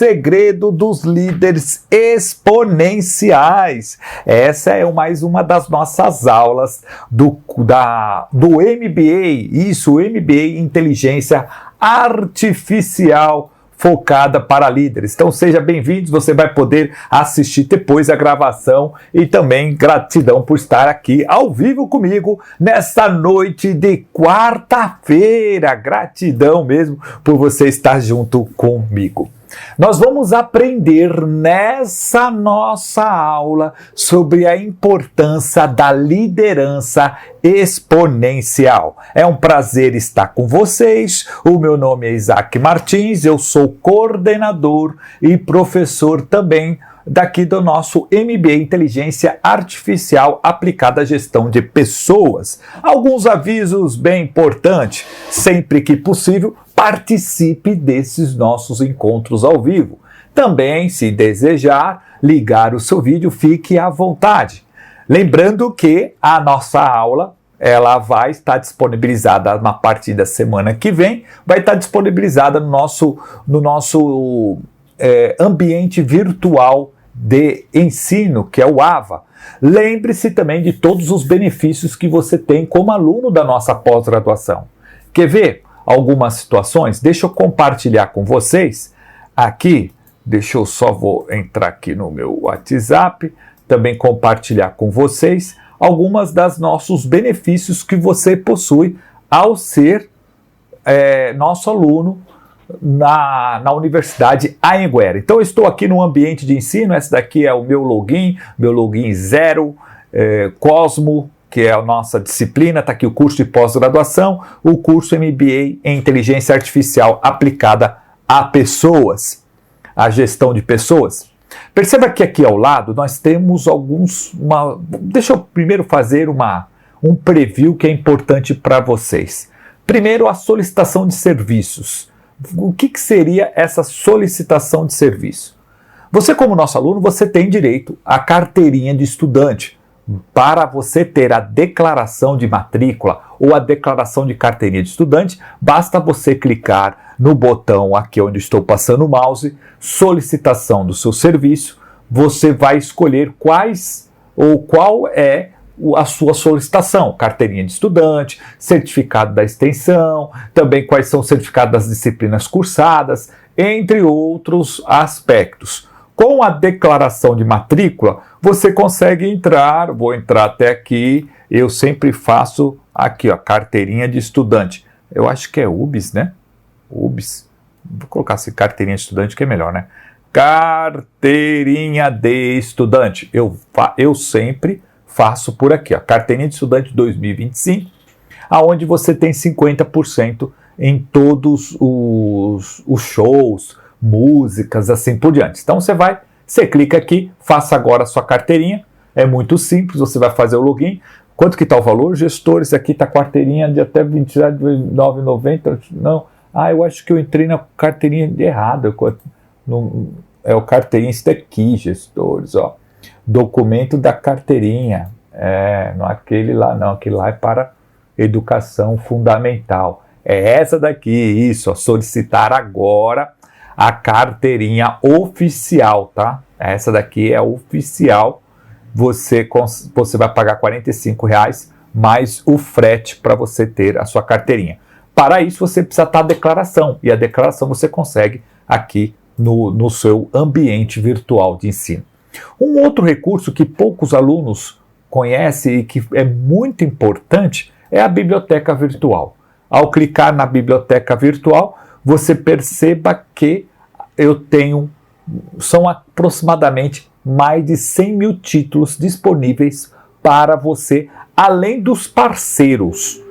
segredo dos líderes exponenciais. Essa é mais uma das nossas aulas do MBA, o MBA Inteligência Artificial focada para líderes. Então seja bem-vindo, você vai poder assistir depois a gravação e também gratidão por estar aqui ao vivo comigo nesta noite de quarta-feira. Gratidão mesmo por você estar junto comigo. Nós vamos aprender nessa nossa aula sobre a importância da liderança exponencial. É um prazer estar com vocês. O meu nome é Isaac Martins, eu sou coordenador e professor também daqui do nosso MBA Inteligência Artificial aplicada à gestão de pessoas. Alguns avisos bem importantes. Sempre que possível, participe desses nossos encontros ao vivo. Também, se desejar ligar o seu vídeo, fique à vontade. Lembrando que a nossa aula ela vai estar disponibilizada a partir da semana que vem, vai estar disponibilizada no nosso ambiente virtual de ensino, que é o AVA. Lembre-se também de todos os benefícios que você tem como aluno da nossa pós-graduação. Quer ver algumas situações? Deixa eu compartilhar com vocês aqui. Vou entrar aqui no meu WhatsApp, também compartilhar com vocês algumas das nossos benefícios que você possui ao ser nosso aluno na Universidade Anhanguera. Então eu estou aqui no ambiente de ensino, esse daqui é o meu login 0, Cosmo, que é a nossa disciplina, está aqui o curso de pós-graduação, o curso MBA em Inteligência Artificial aplicada a pessoas, a gestão de pessoas. Perceba que aqui ao lado nós temos deixa eu primeiro fazer um preview que é importante para vocês. Primeiro, a solicitação de serviços. O que seria essa solicitação de serviço? Você, como nosso aluno, você tem direito à carteirinha de estudante. Para você ter a declaração de matrícula ou a declaração de carteirinha de estudante, basta você clicar no botão aqui onde estou passando o mouse, solicitação do seu serviço. Você vai escolher qual é a sua solicitação, carteirinha de estudante, certificado da extensão, também quais são os certificados das disciplinas cursadas, entre outros aspectos. Com a declaração de matrícula, você consegue entrar, vou entrar até aqui, eu sempre faço aqui, ó, carteirinha de estudante. Eu acho que é UBS, né? UBS. Vou colocar assim, carteirinha de estudante, que é melhor, né? Carteirinha de estudante. Eu sempre faço por aqui, ó, carteirinha de estudante 2025, aonde você tem 50% em todos os shows, músicas, assim por diante. Então você clica aqui, faça agora a sua carteirinha, é muito simples, você vai fazer o login. Quanto que está o valor? Gestores, aqui está a carteirinha de até R$29,90, não, eu acho que eu entrei na carteirinha errada, é o carteirinha, isso daqui, gestores, ó. Documento da carteirinha, não é aquele lá não, aquele lá é para educação fundamental, é essa daqui, isso, ó, solicitar agora a carteirinha oficial, tá? Essa daqui é oficial, você vai pagar R$45 mais o frete para você ter a sua carteirinha. Para isso você precisa estar a declaração, e a declaração você consegue aqui no seu ambiente virtual de ensino. Um outro recurso que poucos alunos conhecem e que é muito importante é a biblioteca virtual. Ao clicar na biblioteca virtual, você perceba que são aproximadamente mais de 100 mil títulos disponíveis para você, além dos parceiros.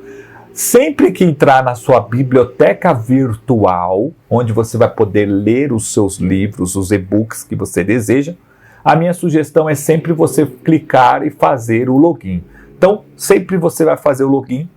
Sempre que entrar na sua biblioteca virtual, onde você vai poder ler os seus livros, os e-books que você deseja, a minha sugestão é sempre você clicar e fazer o login. Então, sempre você vai fazer o login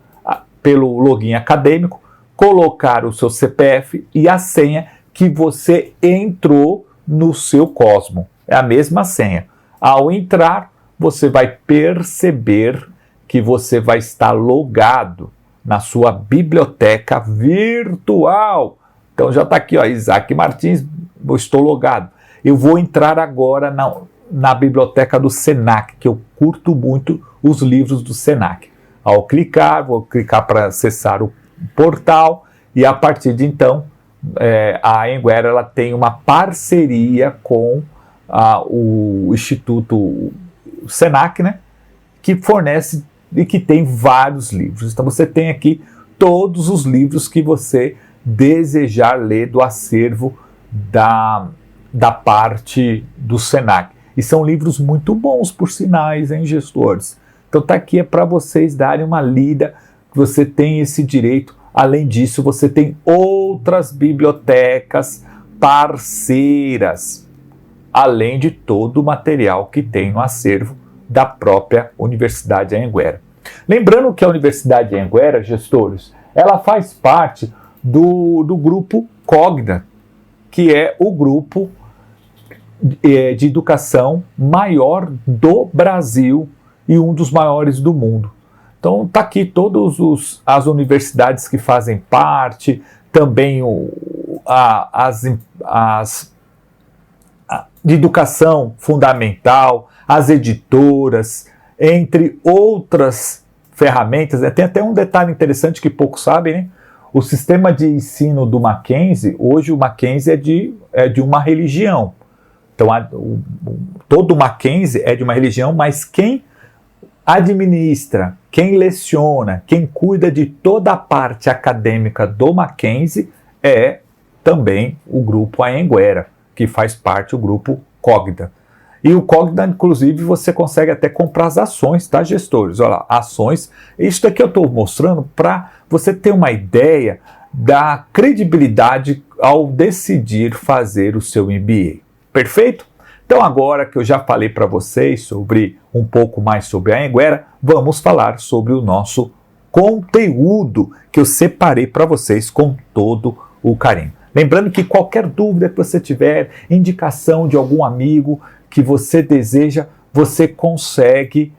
pelo login acadêmico, colocar o seu CPF e a senha que você entrou no seu Cosmo. É a mesma senha. Ao entrar, você vai perceber que você vai estar logado na sua biblioteca virtual. Então já está aqui, ó, Isaac Martins, eu estou logado. Eu vou entrar agora na biblioteca do Senac, que eu curto muito os livros do Senac. Ao clicar, vou clicar para acessar o portal e a partir de então a Anhanguera ela tem uma parceria com o Instituto Senac, né, que fornece e que tem vários livros. Então você tem aqui todos os livros que você desejar ler do acervo da parte do Senac. E são livros muito bons, por sinais, hein, gestores? Então tá aqui para vocês darem uma lida, você tem esse direito. Além disso, você tem outras bibliotecas parceiras, além de todo o material que tem no acervo da própria Universidade Anhanguera. Lembrando que a Universidade Anhanguera, gestores, ela faz parte do grupo Cogna, que é o grupo de educação maior do Brasil e um dos maiores do mundo. Então está aqui todas as universidades que fazem parte, também de educação fundamental, as editoras, entre outras ferramentas. Tem até um detalhe interessante que poucos sabem, né? O sistema de ensino do Mackenzie, hoje o Mackenzie é de uma religião. Então todo o Mackenzie é de uma religião, mas quem administra, quem leciona, quem cuida de toda a parte acadêmica do Mackenzie é também o grupo Anhanguera, que faz parte do grupo Cogna. E o Cogna, inclusive, você consegue até comprar as ações, tá, gestores? Olha lá, ações. Isso daqui eu estou mostrando para você ter uma ideia da credibilidade ao decidir fazer o seu MBA. Perfeito? Então agora que eu já falei para vocês sobre um pouco mais sobre a Anhanguera, vamos falar sobre o nosso conteúdo que eu separei para vocês com todo o carinho. Lembrando que qualquer dúvida que você tiver, indicação de algum amigo que você deseja, você consegue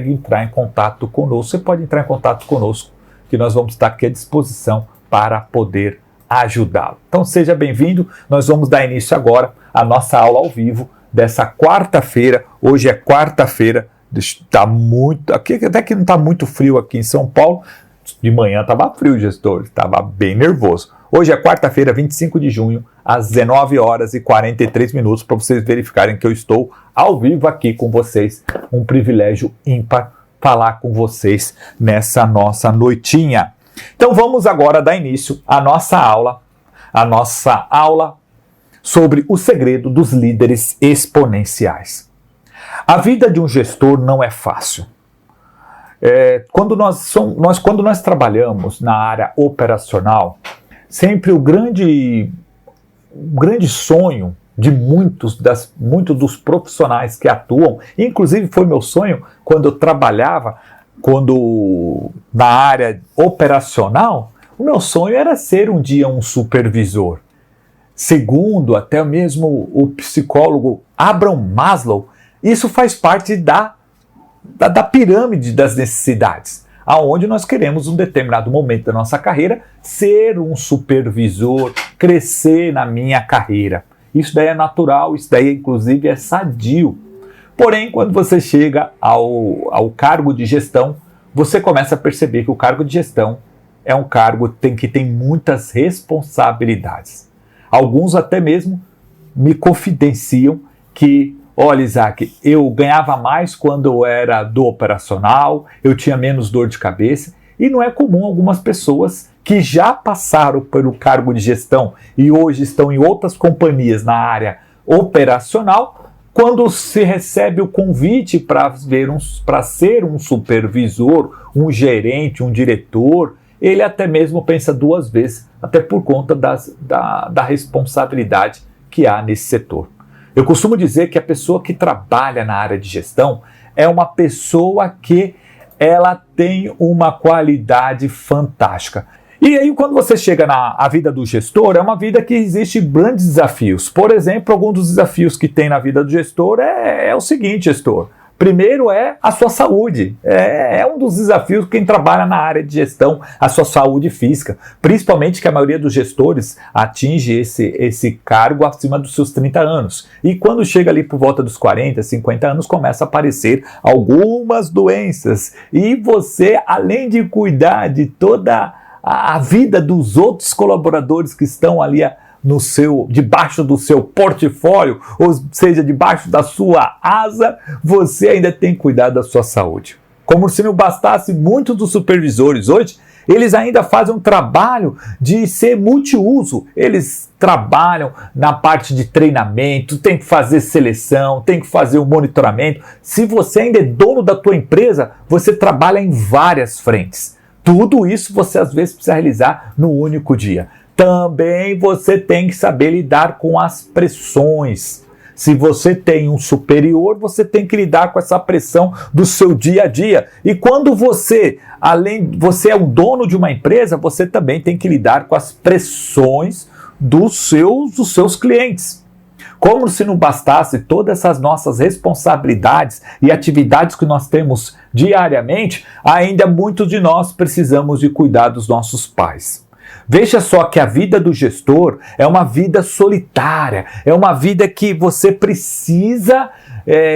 entrar em contato conosco. Você pode entrar em contato conosco, que nós vamos estar aqui à disposição para poder ajudá-lo. Então seja bem-vindo, nós vamos dar início agora à nossa aula ao vivo dessa quarta-feira. Hoje é quarta-feira, está muito, até que não está muito frio aqui em São Paulo. De manhã estava frio, gestor, estava bem nervoso. Hoje é quarta-feira, 25 de junho, às 19 horas e 43 minutos, para vocês verificarem que eu estou ao vivo aqui com vocês. Um privilégio ímpar falar com vocês nessa nossa noitinha. Então vamos agora dar início à nossa aula sobre o segredo dos líderes exponenciais. A vida de um gestor não é fácil. Quando nós trabalhamos na área operacional, sempre o grande sonho de muitos dos profissionais que atuam, inclusive foi meu sonho quando eu trabalhava na área operacional, o meu sonho era ser um dia um supervisor. Segundo até mesmo o psicólogo Abraham Maslow, isso faz parte da pirâmide das necessidades, aonde nós queremos, em um determinado momento da nossa carreira, ser um supervisor, crescer na minha carreira. Isso daí é natural, isso daí inclusive é sadio. Porém, quando você chega ao cargo de gestão, você começa a perceber que o cargo de gestão é um cargo que tem muitas responsabilidades. Alguns até mesmo me confidenciam que, olha, Isaac, eu ganhava mais quando eu era do operacional, eu tinha menos dor de cabeça, e não é comum algumas pessoas que já passaram pelo cargo de gestão e hoje estão em outras companhias na área operacional, quando se recebe o convite para ser um supervisor, um gerente, um diretor, ele até mesmo pensa duas vezes, até por conta da responsabilidade que há nesse setor. Eu costumo dizer que a pessoa que trabalha na área de gestão é uma pessoa que ela tem uma qualidade fantástica. E aí, quando você chega na vida do gestor, é uma vida que existe grandes desafios. Por exemplo, algum dos desafios que tem na vida do gestor é o seguinte, gestor. Primeiro é a sua saúde. É um dos desafios quem trabalha na área de gestão, a sua saúde física. Principalmente que a maioria dos gestores atinge esse cargo acima dos seus 30 anos. E quando chega ali por volta dos 40, 50 anos, começa a aparecer algumas doenças. E você, além de cuidar de toda a vida dos outros colaboradores que estão ali debaixo do seu portfólio, ou seja, debaixo da sua asa, você ainda tem que cuidar da sua saúde. Como se não bastasse, muitos dos supervisores hoje, eles ainda fazem um trabalho de ser multiuso. Eles trabalham na parte de treinamento, tem que fazer seleção, tem que fazer o monitoramento. Se você ainda é dono da tua empresa, você trabalha em várias frentes. Tudo isso você às vezes precisa realizar no único dia. Também você tem que saber lidar com as pressões. Se você tem um superior, você tem que lidar com essa pressão do seu dia a dia. E quando você é o dono de uma empresa, você também tem que lidar com as pressões dos seus clientes. Como se não bastasse todas essas nossas responsabilidades e atividades que nós temos diariamente, ainda muitos de nós precisamos de cuidar dos nossos pais. Veja só que a vida do gestor é uma vida solitária, é uma vida que você precisa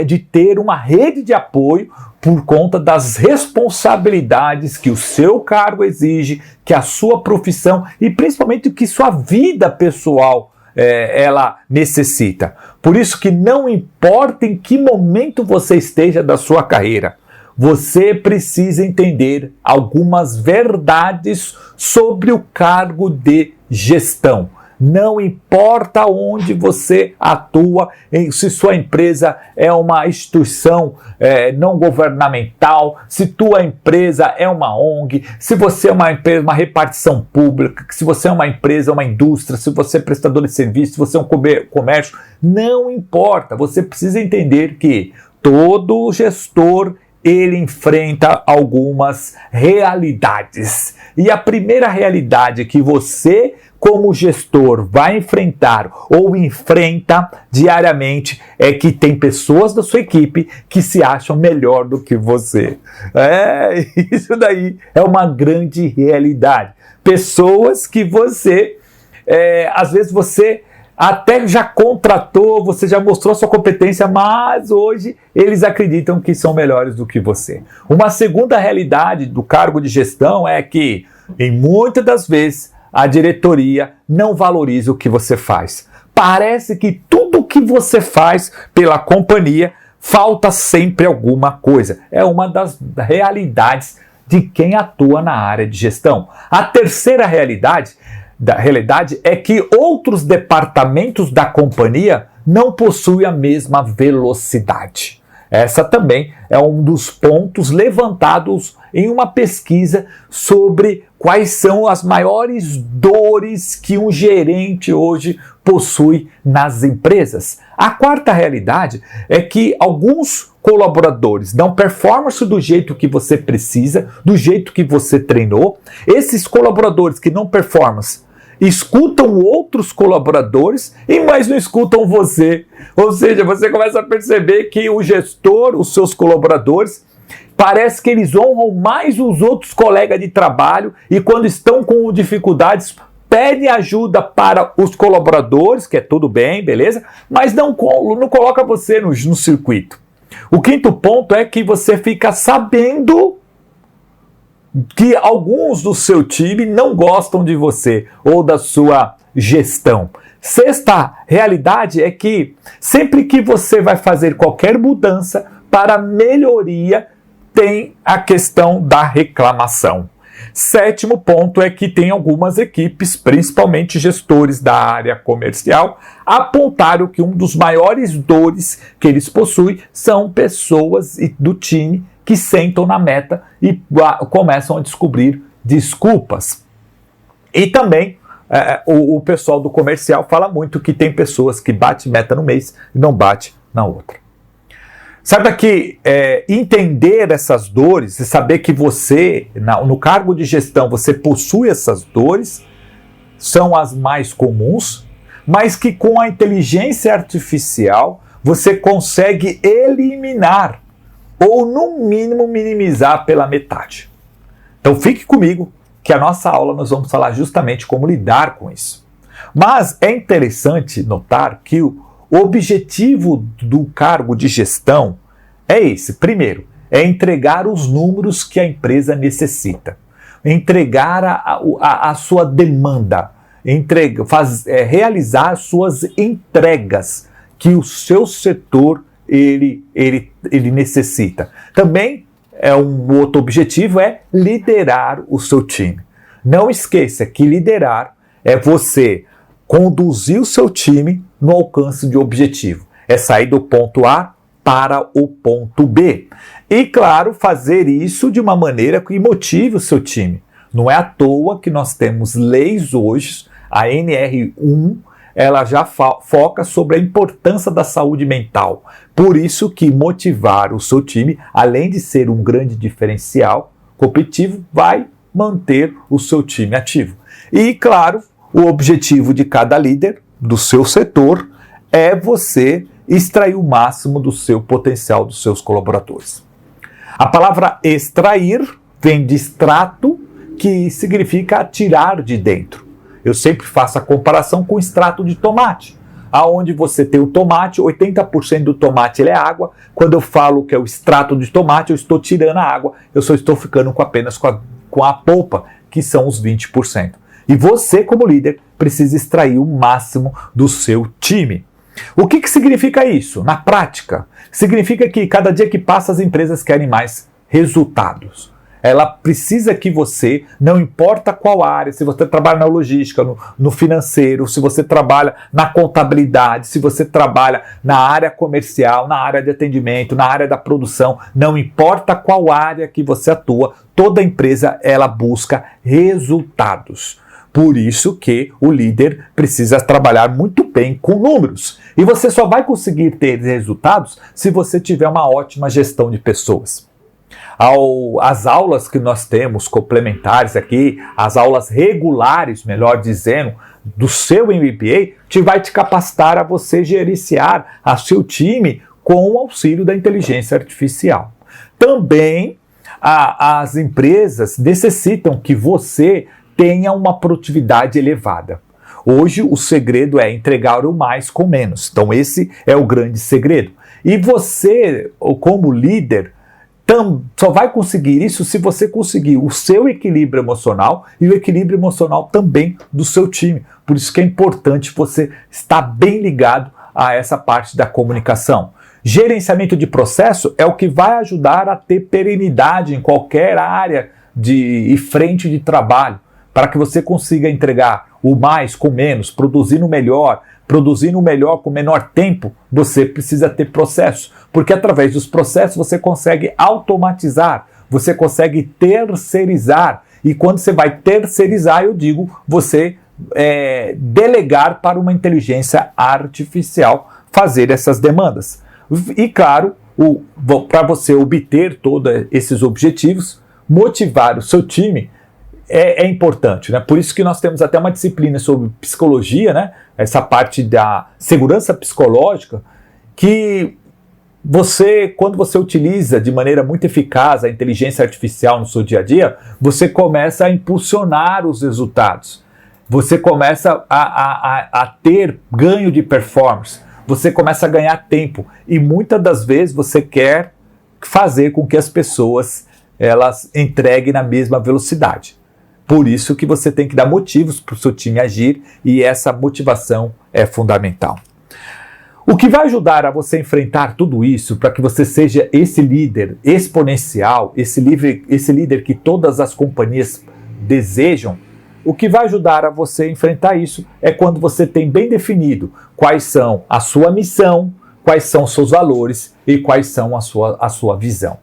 de ter uma rede de apoio por conta das responsabilidades que o seu cargo exige, que a sua profissão e principalmente que sua vida pessoal ela necessita. Por isso que não importa em que momento você esteja da sua carreira, você precisa entender algumas verdades sobre o cargo de gestão. Não importa onde você atua, se sua empresa é uma instituição não governamental, se tua empresa é uma ONG, se você é uma empresa, uma repartição pública, se você é uma empresa, uma indústria, se você é prestador de serviço, se você é um comércio, não importa. Você precisa entender que todo gestor ele enfrenta algumas realidades. E a primeira realidade que você, como gestor, vai enfrentar ou enfrenta diariamente é que tem pessoas da sua equipe que se acham melhor do que você. Isso daí é uma grande realidade. Pessoas que você, às vezes você até já contratou, você já mostrou sua competência, mas hoje eles acreditam que são melhores do que você. Uma segunda realidade do cargo de gestão é que, em muitas das vezes, a diretoria não valoriza o que você faz. Parece que tudo que você faz pela companhia falta sempre alguma coisa. É uma das realidades de quem atua na área de gestão. A terceira realidade é que outros departamentos da companhia não possuem a mesma velocidade. Essa também é um dos pontos levantados em uma pesquisa sobre quais são as maiores dores que um gerente hoje possui nas empresas. A quarta realidade é que alguns colaboradores dão performance do jeito que você precisa, do jeito que você treinou. Esses colaboradores que não performam escutam outros colaboradores, mas não escutam você. Ou seja, você começa a perceber que o gestor, os seus colaboradores, parece que eles honram mais os outros colegas de trabalho e quando estão com dificuldades, pedem ajuda para os colaboradores, que é tudo bem, beleza? Mas não coloca você no circuito. O quinto ponto é que você fica sabendo que alguns do seu time não gostam de você ou da sua gestão. Sexta realidade é que sempre que você vai fazer qualquer mudança para melhoria, tem a questão da reclamação. Sétimo ponto é que tem algumas equipes, principalmente gestores da área comercial, apontaram que um dos maiores dores que eles possuem são pessoas do time que sentam na meta e começam a descobrir desculpas. E também o pessoal do comercial fala muito que tem pessoas que batem meta no mês e não bate na outra. Saiba que entender essas dores e saber que você, no cargo de gestão, você possui essas dores, são as mais comuns, mas que com a inteligência artificial você consegue eliminar ou no mínimo minimizar pela metade. Então fique comigo que a nossa aula nós vamos falar justamente como lidar com isso. Mas é interessante notar que o objetivo do cargo de gestão é esse. Primeiro, é entregar os números que a empresa necessita, entregar a sua demanda, realizar suas entregas que o seu setor ele necessita. Também um outro objetivo é liderar o seu time. Não esqueça que liderar é você conduzir o seu time no alcance de objetivo. É sair do ponto A para o ponto B. E, claro, fazer isso de uma maneira que motive o seu time. Não é à toa que nós temos leis hoje, a NR1, ela já foca sobre a importância da saúde mental. Por isso que motivar o seu time, além de ser um grande diferencial competitivo, vai manter o seu time ativo. E, claro, o objetivo de cada líder do seu setor é você extrair o máximo do seu potencial dos seus colaboradores. A palavra extrair vem de extrato, que significa tirar de dentro. Eu sempre faço a comparação com o extrato de tomate, aonde você tem o tomate, 80% do tomate ele é água. Quando eu falo que é o extrato de tomate, eu estou tirando a água, eu só estou ficando apenas com a polpa, que são os 20%. E você, como líder, precisa extrair o máximo do seu time. O que significa isso? Na prática, significa que cada dia que passa as empresas querem mais resultados. Ela precisa que você, não importa qual área, se você trabalha na logística, no financeiro, se você trabalha na contabilidade, se você trabalha na área comercial, na área de atendimento, na área da produção, não importa qual área que você atua, toda empresa ela busca resultados. Por isso que o líder precisa trabalhar muito bem com números. E você só vai conseguir ter resultados se você tiver uma ótima gestão de pessoas. As aulas que nós temos complementares aqui, as aulas regulares, melhor dizendo, do seu MBA, vai te capacitar a você gerenciar a seu time com o auxílio da inteligência artificial. Também as empresas necessitam que você tenha uma produtividade elevada. Hoje o segredo é entregar o mais com menos. Então esse é o grande segredo. E você, como líder, só vai conseguir isso se você conseguir o seu equilíbrio emocional e o equilíbrio emocional também do seu time. Por isso que é importante você estar bem ligado a essa parte da comunicação. Gerenciamento de processo é o que vai ajudar a ter perenidade em qualquer área e frente de trabalho, para que você consiga entregar o mais com menos, produzindo o melhor com menor tempo. Você precisa ter processo, porque através dos processos você consegue automatizar, você consegue terceirizar, e quando você vai terceirizar, eu digo, você delegar para uma inteligência artificial fazer essas demandas. E claro, para você obter todos esses objetivos, motivar o seu time é importante, né? Por isso que nós temos até uma disciplina sobre psicologia, né? Essa parte da segurança psicológica, que quando você utiliza de maneira muito eficaz a inteligência artificial no seu dia a dia, você começa a impulsionar os resultados. Você começa a ter ganho de performance. Você começa a ganhar tempo. E muitas das vezes você quer fazer com que as pessoas elas entreguem na mesma velocidade. Por isso que você tem que dar motivos para o seu time agir, e essa motivação é fundamental. O que vai ajudar a você enfrentar tudo isso, para que você seja esse líder exponencial, esse líder que todas as companhias desejam, o que vai ajudar a você enfrentar isso é quando você tem bem definido quais são a sua missão, quais são os seus valores e quais são a sua visão.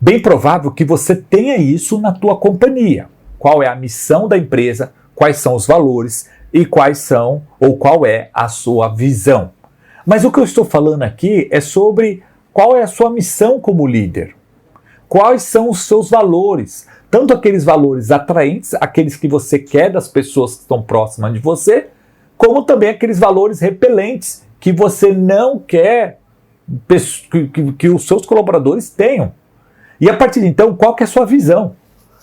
Bem provável que você tenha isso na tua companhia. Qual é a missão da empresa, quais são os valores e qual é a sua visão. Mas o que eu estou falando aqui é sobre qual é a sua missão como líder. Quais são os seus valores, tanto aqueles valores atraentes, aqueles que você quer das pessoas que estão próximas de você, como também aqueles valores repelentes que você não quer que os seus colaboradores tenham. E a partir de então, qual que é a sua visão?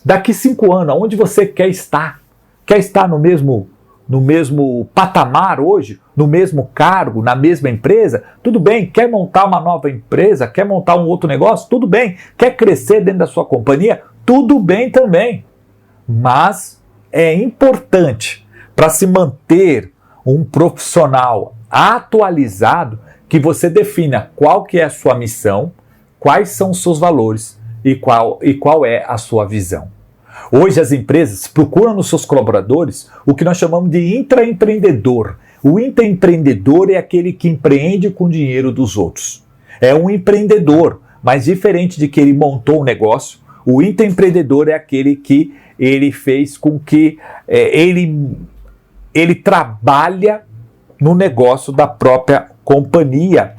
Daqui 5 anos, aonde você quer estar? Quer estar no mesmo patamar hoje? No mesmo cargo? Na mesma empresa? Tudo bem. Quer montar uma nova empresa? Quer montar um outro negócio? Tudo bem. Quer crescer dentro da sua companhia? Tudo bem também. Mas é importante para se manter um profissional atualizado que você defina qual que é a sua missão, quais são os seus valores e qual é a sua visão. Hoje as empresas procuram nos seus colaboradores o que nós chamamos de intraempreendedor. O intraempreendedor é aquele que empreende com o dinheiro dos outros. É um empreendedor, mas diferente de que ele montou um negócio, o intraempreendedor é aquele que ele fez com que ele trabalha no negócio da própria companhia.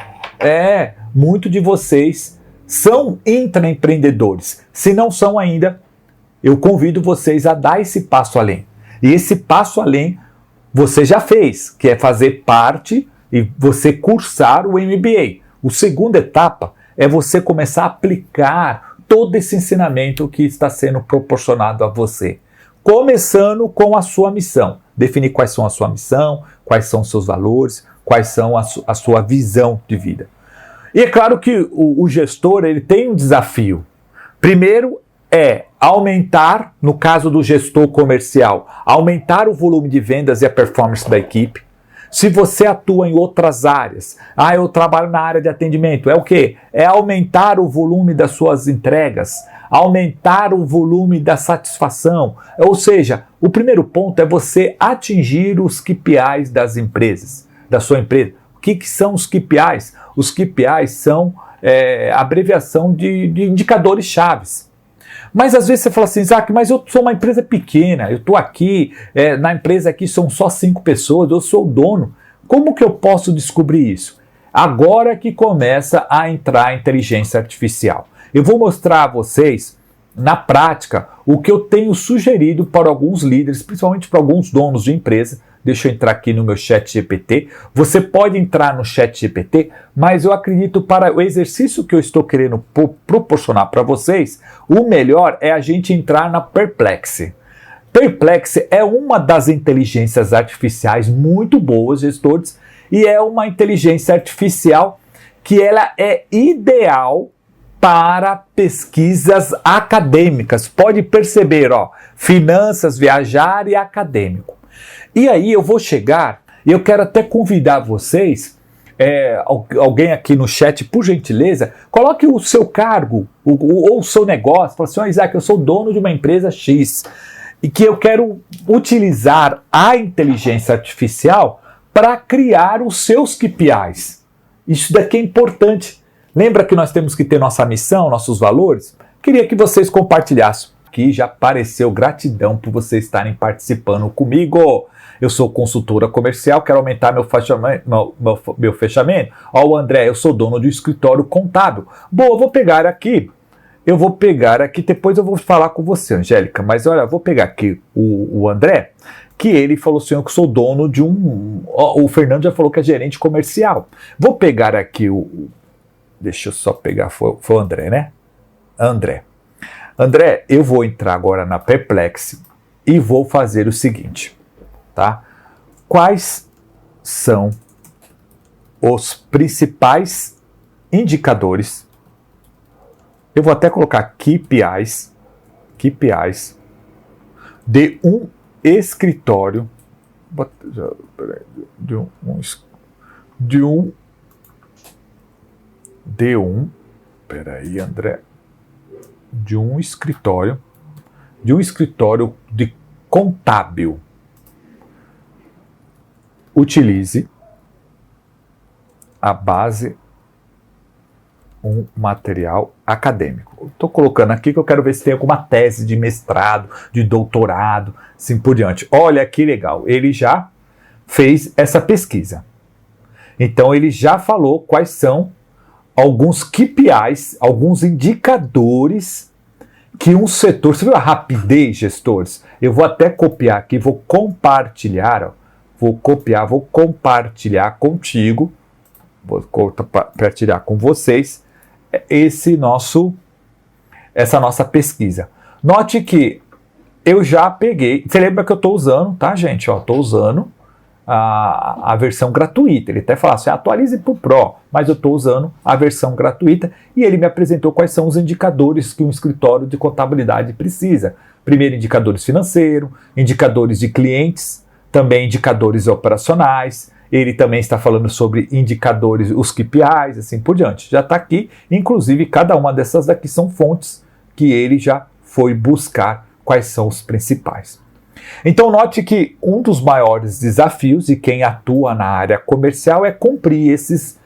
Muitos de vocês são intraempreendedores. Se não são ainda, eu convido vocês a dar esse passo além. E esse passo além você já fez, que é fazer parte e você cursar o MBA. A segunda etapa é você começar a aplicar todo esse ensinamento que está sendo proporcionado a você. Começando com a sua missão. Definir quais são a sua missão, quais são os seus valores, quais são a sua visão de vida. E é claro que o gestor ele tem um desafio. Primeiro é aumentar, no caso do gestor comercial, aumentar o volume de vendas e a performance da equipe. Se você atua em outras áreas, eu trabalho na área de atendimento, é o quê? É aumentar o volume das suas entregas, aumentar o volume da satisfação. Ou seja, o primeiro ponto é você atingir os KPIs das empresas, da sua empresa. O que são os KPIs? Os KPIs são a abreviação de indicadores chaves. Mas às vezes você fala assim, Isaac, mas eu sou uma empresa pequena, eu estou aqui, na empresa aqui são só 5 pessoas, eu sou o dono. Como que eu posso descobrir isso? Agora que começa a entrar a inteligência artificial. Eu vou mostrar a vocês, na prática, o que eu tenho sugerido para alguns líderes, principalmente para alguns donos de empresa. Deixa eu entrar aqui no meu chat GPT. Você pode entrar no chat GPT, mas eu acredito para o exercício que eu estou querendo proporcionar para vocês, o melhor é a gente entrar na Perplexity. Perplexity é uma das inteligências artificiais muito boas, gestores, e é uma inteligência artificial que ela é ideal para pesquisas acadêmicas. Pode perceber, finanças, viajar e acadêmico. E aí eu vou chegar e eu quero até convidar vocês, alguém aqui no chat, por gentileza, coloque o seu cargo ou o seu negócio, fala assim, Isaac, eu sou dono de uma empresa X e que eu quero utilizar a inteligência artificial para criar os seus KPIs. Isso daqui é importante. Lembra que nós temos que ter nossa missão, nossos valores? Queria que vocês compartilhassem. Aqui já apareceu, gratidão por vocês estarem participando comigo. Eu sou consultora comercial, quero aumentar meu fechamento. O André, eu sou dono de um escritório contábil. Boa, eu vou pegar aqui, depois eu vou falar com você, Angélica, mas olha, eu vou pegar aqui o André, que ele falou assim, eu sou dono de o Fernando já falou que é gerente comercial. Vou pegar aqui deixa eu só pegar, foi o André, né? André, eu vou entrar agora na Perplexity e vou fazer o seguinte, tá? Quais são os principais indicadores? Eu vou até colocar KPIs de um escritório, André, de um escritório de contábil. Utilize a base um material acadêmico. Estou colocando aqui que eu quero ver se tem alguma tese de mestrado, de doutorado, assim por diante. Olha que legal, ele já fez essa pesquisa. Então ele já falou quais são alguns KPIs, alguns indicadores que um setor... Você viu a rapidez, gestores? Eu vou até copiar aqui, vou compartilhar, vou compartilhar contigo vou compartilhar com vocês essa nossa pesquisa. Note que eu já peguei, você lembra que eu estou usando, tá, gente? Estou usando a versão gratuita. Ele até fala assim, atualize para o Pro, mas eu estou usando a versão gratuita e ele me apresentou quais são os indicadores que um escritório de contabilidade precisa. Primeiro, indicadores financeiros, indicadores de clientes, também indicadores operacionais. Ele também está falando sobre indicadores, os KPIs, assim por diante. Já está aqui, inclusive cada uma dessas daqui são fontes que ele já foi buscar quais são os principais. Então note que um dos maiores desafios de quem atua na área comercial é cumprir esses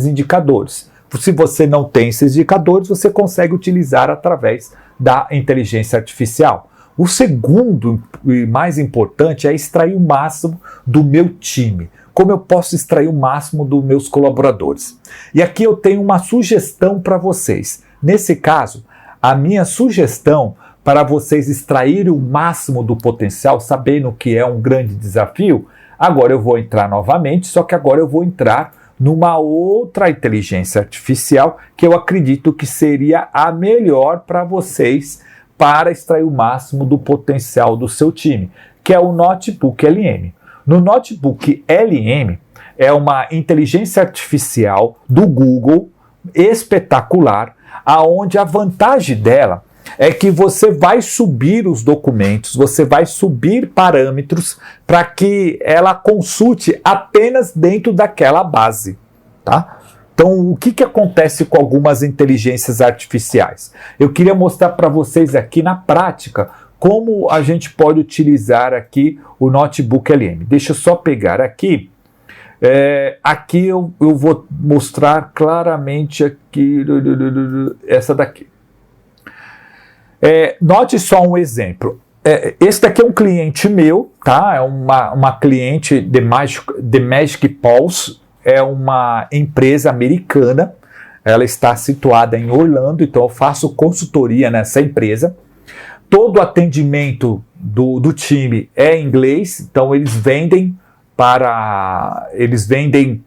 indicadores. Se você não tem esses indicadores, você consegue utilizar através da inteligência artificial. O segundo e mais importante é extrair o máximo do meu time. Como eu posso extrair o máximo dos meus colaboradores? E aqui eu tenho uma sugestão para vocês. Nesse caso, a minha sugestão para vocês extraírem o máximo do potencial, sabendo que é um grande desafio, agora eu vou entrar novamente, só que agora eu vou entrar numa outra inteligência artificial que eu acredito que seria a melhor para vocês para extrair o máximo do potencial do seu time, que é o Notebook LM. No Notebook LM é uma inteligência artificial do Google espetacular, aonde a vantagem dela é que você vai subir os documentos, você vai subir parâmetros para que ela consulte apenas dentro daquela base, tá? Então, o que acontece com algumas inteligências artificiais? Eu queria mostrar para vocês aqui na prática como a gente pode utilizar aqui o Notebook LM. Deixa eu só pegar aqui. Aqui eu vou mostrar claramente aqui, essa daqui. Note só um exemplo. Esse daqui é um cliente meu, tá? É uma cliente The Magic Pulse, é uma empresa americana. Ela está situada em Orlando, então eu faço consultoria nessa empresa. Todo o atendimento do time é em inglês, então eles vendem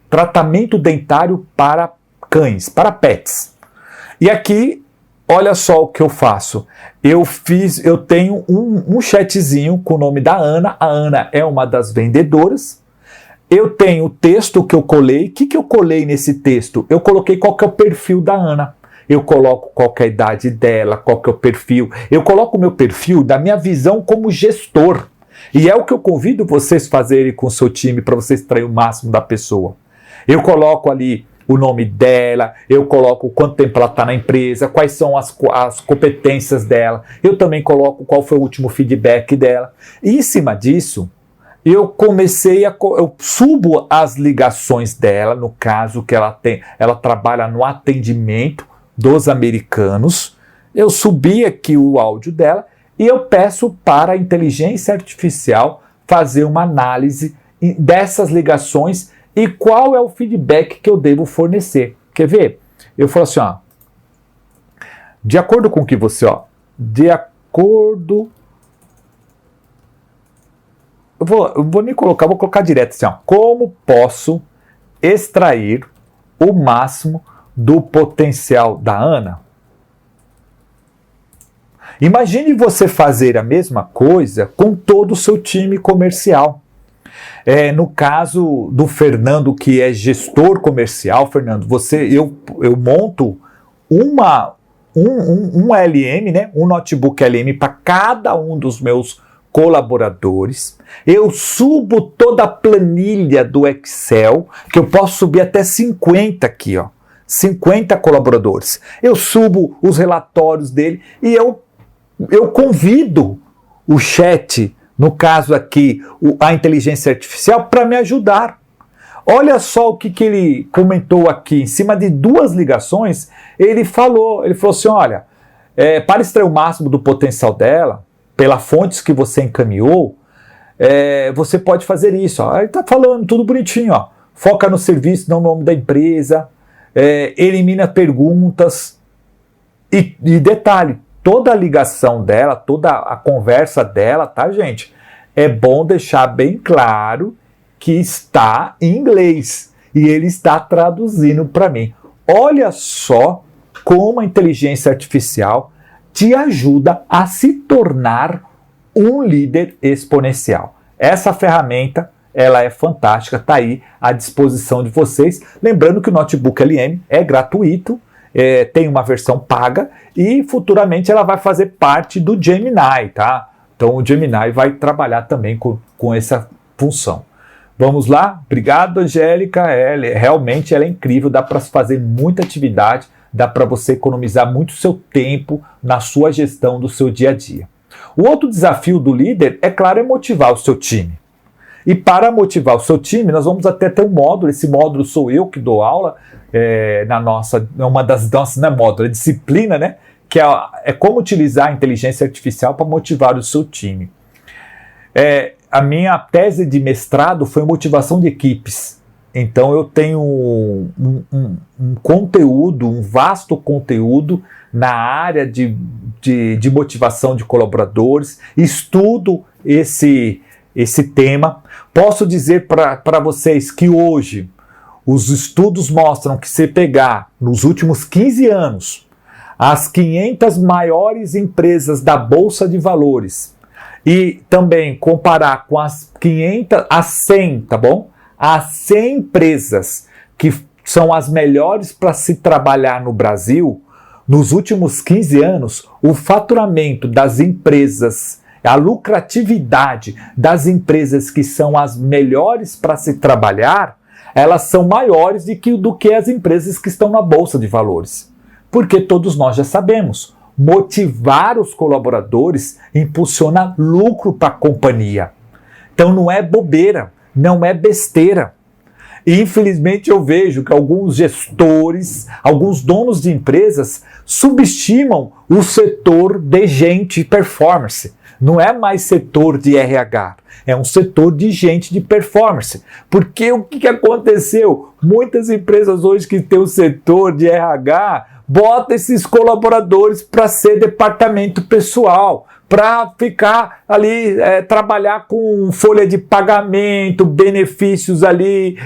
tratamento dentário para cães, para pets. E aqui, olha só o que eu faço. Eu tenho um chatzinho com o nome da Ana. A Ana é uma das vendedoras. Eu tenho o texto que eu colei. O que eu colei nesse texto? Eu coloquei qual que é o perfil da Ana. Eu coloco qual que é a idade dela, qual que é o perfil. Eu coloco o meu perfil da minha visão como gestor. E é o que eu convido vocês a fazerem com o seu time para você extrair o máximo da pessoa. Eu coloco ali o nome dela, eu coloco quanto tempo ela está na empresa, quais são as competências dela. Eu também coloco qual foi o último feedback dela. E em cima disso, eu subo as ligações dela, no caso que ela trabalha no atendimento dos americanos. Eu subi aqui o áudio dela e eu peço para a inteligência artificial fazer uma análise dessas ligações e qual é o feedback que eu devo fornecer. Quer ver? Eu falo assim, ó, de acordo com o que você, eu vou nem colocar, vou colocar direto assim, ó, como posso extrair o máximo do potencial da Ana? Imagine você fazer a mesma coisa com todo o seu time comercial. No caso do Fernando, que é gestor comercial, Fernando, eu monto um LM, né, um Notebook LM para cada um dos meus colaboradores. Eu subo toda a planilha do Excel, que eu posso subir até 50 aqui, ó, 50 colaboradores. Eu subo os relatórios dele e eu convido o chat, no caso aqui, a inteligência artificial, para me ajudar. Olha só o que ele comentou aqui. Em cima de 2 ligações, ele falou assim, olha, para extrair o máximo do potencial dela, pelas fontes que você encaminhou, você pode fazer isso. Ó. Ele está falando tudo bonitinho. Ó. Foca no serviço, não no nome da empresa, elimina perguntas. E detalhe, toda a ligação dela, toda a conversa dela, tá, gente? É bom deixar bem claro que está em inglês. e ele está traduzindo para mim. Olha só como a inteligência artificial te ajuda a se tornar um líder exponencial. Essa ferramenta, ela é fantástica, está aí à disposição de vocês. Lembrando que o Notebook LM é gratuito, tem uma versão paga e futuramente ela vai fazer parte do Gemini, tá? Então o Gemini vai trabalhar também com essa função. Vamos lá? Obrigado, Angélica. Realmente ela é incrível, dá para fazer muita atividade, dá para você economizar muito seu tempo na sua gestão do seu dia a dia. O outro desafio do líder, é claro, é motivar o seu time. E para motivar o seu time, nós vamos até ter um módulo. Esse módulo sou eu que dou aula uma das nossas, não é módulo, é disciplina, né? Que é como utilizar a inteligência artificial para motivar o seu time. A minha tese de mestrado foi motivação de equipes. Então eu tenho um conteúdo, um vasto conteúdo na área de motivação de colaboradores, estudo esse tema. Posso dizer para vocês que hoje os estudos mostram que se pegar nos últimos 15 anos as 500 maiores empresas da Bolsa de Valores e também comparar com as 100, tá bom? As 100 empresas que são as melhores para se trabalhar no Brasil, nos últimos 15 anos, o faturamento das empresas, a lucratividade das empresas que são as melhores para se trabalhar, elas são maiores do que as empresas que estão na Bolsa de Valores. Porque todos nós já sabemos, motivar os colaboradores impulsiona lucro para a companhia. Então não é bobeira, não é besteira. E infelizmente eu vejo que alguns gestores, alguns donos de empresas subestimam o setor de gente performance. Não é mais setor de RH, é um setor de gente de performance. Porque o que aconteceu? Muitas empresas hoje que têm o setor de RH botam esses colaboradores para ser departamento pessoal, para ficar ali, trabalhar com folha de pagamento, benefícios ali,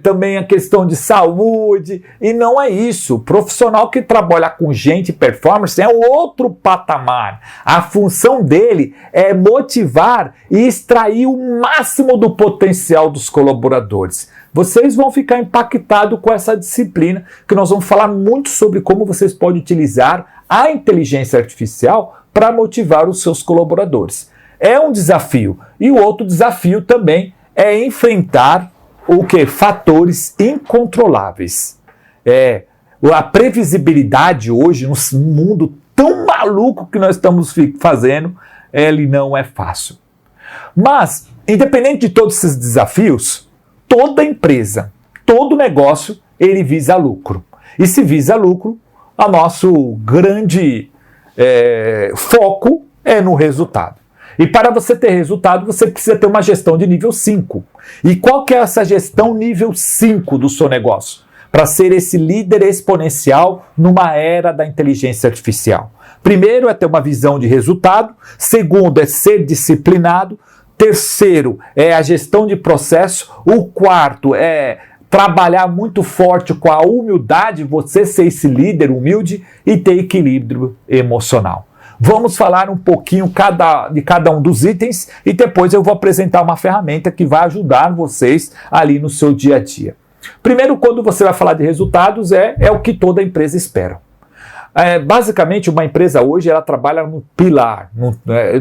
também a questão de saúde, e não é isso. O profissional que trabalha com gente performance é outro patamar. A função dele é motivar e extrair o máximo do potencial dos colaboradores. Vocês vão ficar impactados com essa disciplina, que nós vamos falar muito sobre como vocês podem utilizar a inteligência artificial para motivar os seus colaboradores. É um desafio. E o outro desafio também é enfrentar fatores incontroláveis. A previsibilidade hoje, num mundo tão maluco que nós estamos fazendo, ele não é fácil. Mas, independente de todos esses desafios, toda empresa, todo negócio, ele visa lucro. E se visa lucro, o nosso grande foco é no resultado. E para você ter resultado, você precisa ter uma gestão de nível 5. E qual que é essa gestão nível 5 do seu negócio? Para ser esse líder exponencial numa era da inteligência artificial. Primeiro é ter uma visão de resultado. Segundo é ser disciplinado. Terceiro é a gestão de processo. O quarto é trabalhar muito forte com a humildade, você ser esse líder humilde e ter equilíbrio emocional. Vamos falar um pouquinho de cada um dos itens e depois eu vou apresentar uma ferramenta que vai ajudar vocês ali no seu dia a dia. Primeiro, quando você vai falar de resultados, é o que toda empresa espera. Basicamente, uma empresa hoje ela trabalha no pilar,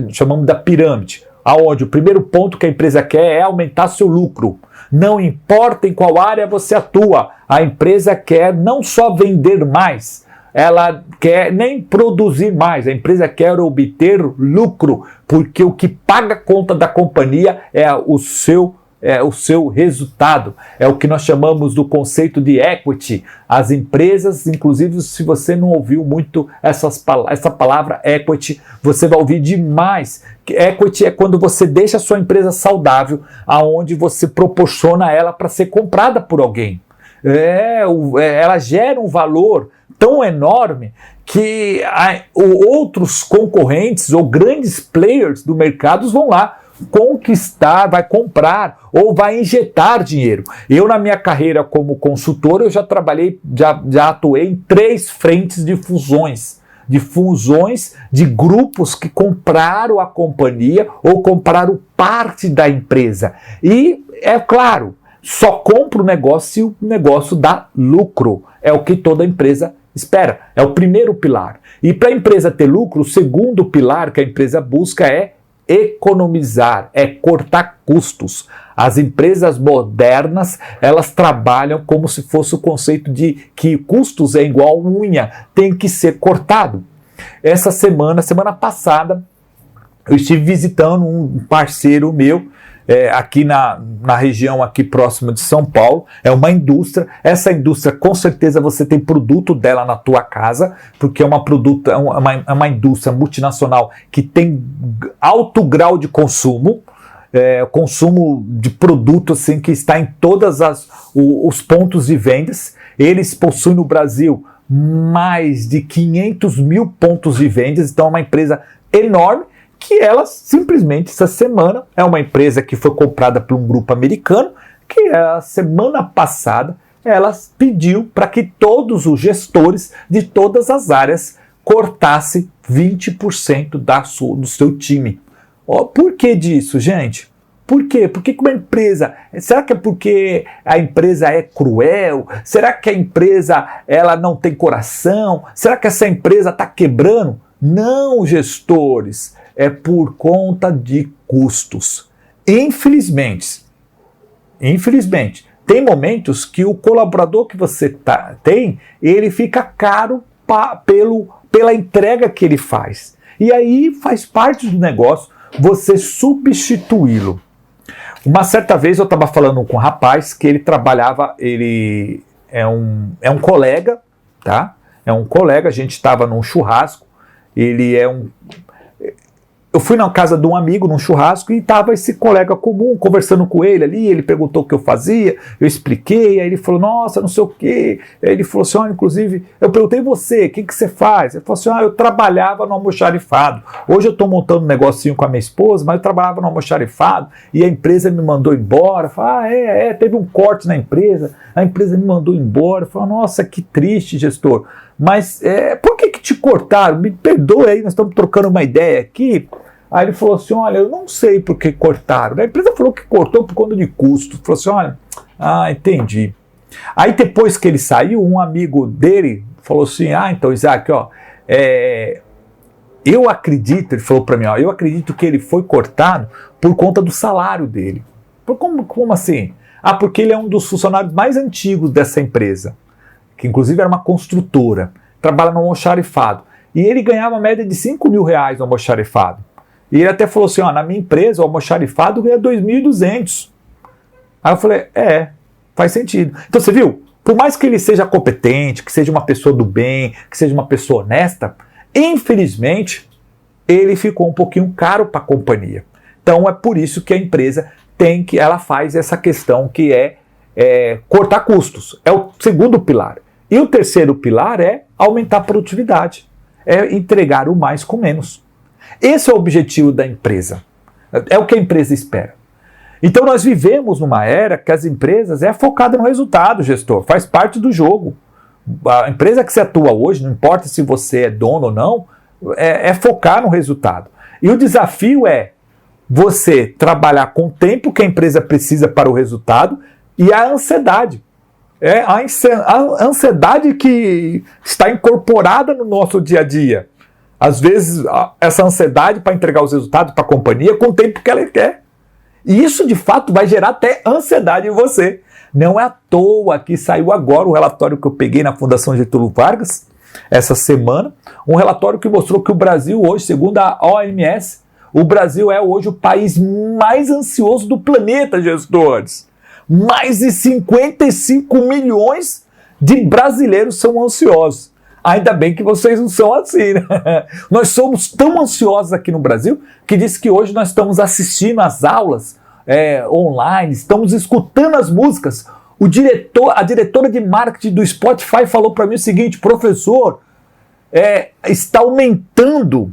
chamamos da pirâmide, aonde o primeiro ponto que a empresa quer é aumentar seu lucro. Não importa em qual área você atua, a empresa quer não só vender mais, ela quer nem produzir mais, a empresa quer obter lucro, porque o que paga a conta da companhia é o seu resultado. É o que nós chamamos do conceito de equity. As empresas, inclusive, se você não ouviu muito essa palavra equity, você vai ouvir demais. Equity é quando você deixa a sua empresa saudável, aonde você proporciona ela para ser comprada por alguém. Ela gera um valor tão enorme que outros concorrentes ou grandes players do mercado vão lá conquistar, vai comprar ou vai injetar dinheiro. Eu, na minha carreira como consultor, eu já trabalhei, já atuei em 3 frentes de fusões de grupos que compraram a companhia ou compraram parte da empresa. E, é claro, só compra o negócio se o negócio dá lucro. É o que toda empresa espera. É o primeiro pilar. E para a empresa ter lucro, o segundo pilar que a empresa busca é economizar, é cortar custos. As empresas modernas, elas trabalham como se fosse o conceito de que custos é igual unha, tem que ser cortado. Essa semana passada, eu estive visitando um parceiro meu, aqui na região aqui próxima de São Paulo. É uma indústria. Essa indústria, com certeza você tem produto dela na tua casa, porque é uma indústria multinacional que tem alto grau de consumo, consumo de produto assim, que está em todos os pontos de vendas. Eles possuem no Brasil mais de 500 mil pontos de vendas, então é uma empresa enorme, que ela simplesmente, essa semana, é uma empresa que foi comprada por um grupo americano, que a semana passada ela pediu para que todos os gestores de todas as áreas cortassem 20% do seu time. Por que disso, gente? Por quê? Por que uma empresa... Será que é porque a empresa é cruel? Será que a empresa ela não tem coração? Será que essa empresa está quebrando? Não, gestores. É por conta de custos. Infelizmente, tem momentos que o colaborador que você tem, ele fica caro pela entrega que ele faz. E aí faz parte do negócio você substituí-lo. Uma certa vez eu estava falando com um rapaz que ele trabalhava, ele é um colega, tá? É um colega, a gente estava num churrasco, eu fui na casa de um amigo num churrasco e estava esse colega comum conversando com ele ali. Ele perguntou o que eu fazia, eu expliquei, aí ele falou, nossa, não sei o quê. Aí ele falou assim, inclusive, eu perguntei você, o que você faz? Ele falou assim, eu trabalhava no almoxarifado. Hoje eu estou montando um negocinho com a minha esposa, mas eu trabalhava no almoxarifado e a empresa me mandou embora. Falei, teve um corte na empresa, a empresa me mandou embora. Eu falei, nossa, que triste, gestor. Mas por que te cortaram? Me perdoe aí, nós estamos trocando uma ideia aqui. Aí ele falou assim, olha, eu não sei por que cortaram. A empresa falou que cortou por conta de custo. Falou assim, olha, entendi. Aí depois que ele saiu, um amigo dele falou assim, então, Isaac, eu acredito, ele falou para mim, eu acredito que ele foi cortado por conta do salário dele. Como assim? Porque ele é um dos funcionários mais antigos dessa empresa, que inclusive era uma construtora, trabalha no almoxarifado. E ele ganhava uma média de R$5 mil no almoxarifado. E ele até falou assim, na minha empresa, o almoxarifado ganha 2.200. Aí eu falei, faz sentido. Então você viu, por mais que ele seja competente, que seja uma pessoa do bem, que seja uma pessoa honesta, infelizmente, ele ficou um pouquinho caro para a companhia. Então é por isso que a empresa ela faz essa questão que é cortar custos. É o segundo pilar. E o terceiro pilar é aumentar a produtividade. É entregar o mais com menos. Esse é o objetivo da empresa. É o que a empresa espera. Então nós vivemos numa era que as empresas focada no resultado, gestor. Faz parte do jogo. A empresa que você atua hoje, não importa se você é dono ou não, é focar no resultado. E o desafio é você trabalhar com o tempo que a empresa precisa para o resultado e a ansiedade. A ansiedade que está incorporada no nosso dia a dia. Às vezes, essa ansiedade para entregar os resultados para a companhia com o tempo que ela quer. E isso, de fato, vai gerar até ansiedade em você. Não é à toa que saiu agora o relatório que eu peguei na Fundação Getúlio Vargas, essa semana, um relatório que mostrou que o Brasil hoje, segundo a OMS, o Brasil é hoje o país mais ansioso do planeta, gestores. Mais de 55 milhões de brasileiros são ansiosos. Ainda bem que vocês não são assim, né? Nós somos tão ansiosos aqui no Brasil que diz que hoje nós estamos assistindo às aulas online, estamos escutando as músicas. A diretora de marketing do Spotify falou para mim o seguinte, professor, está aumentando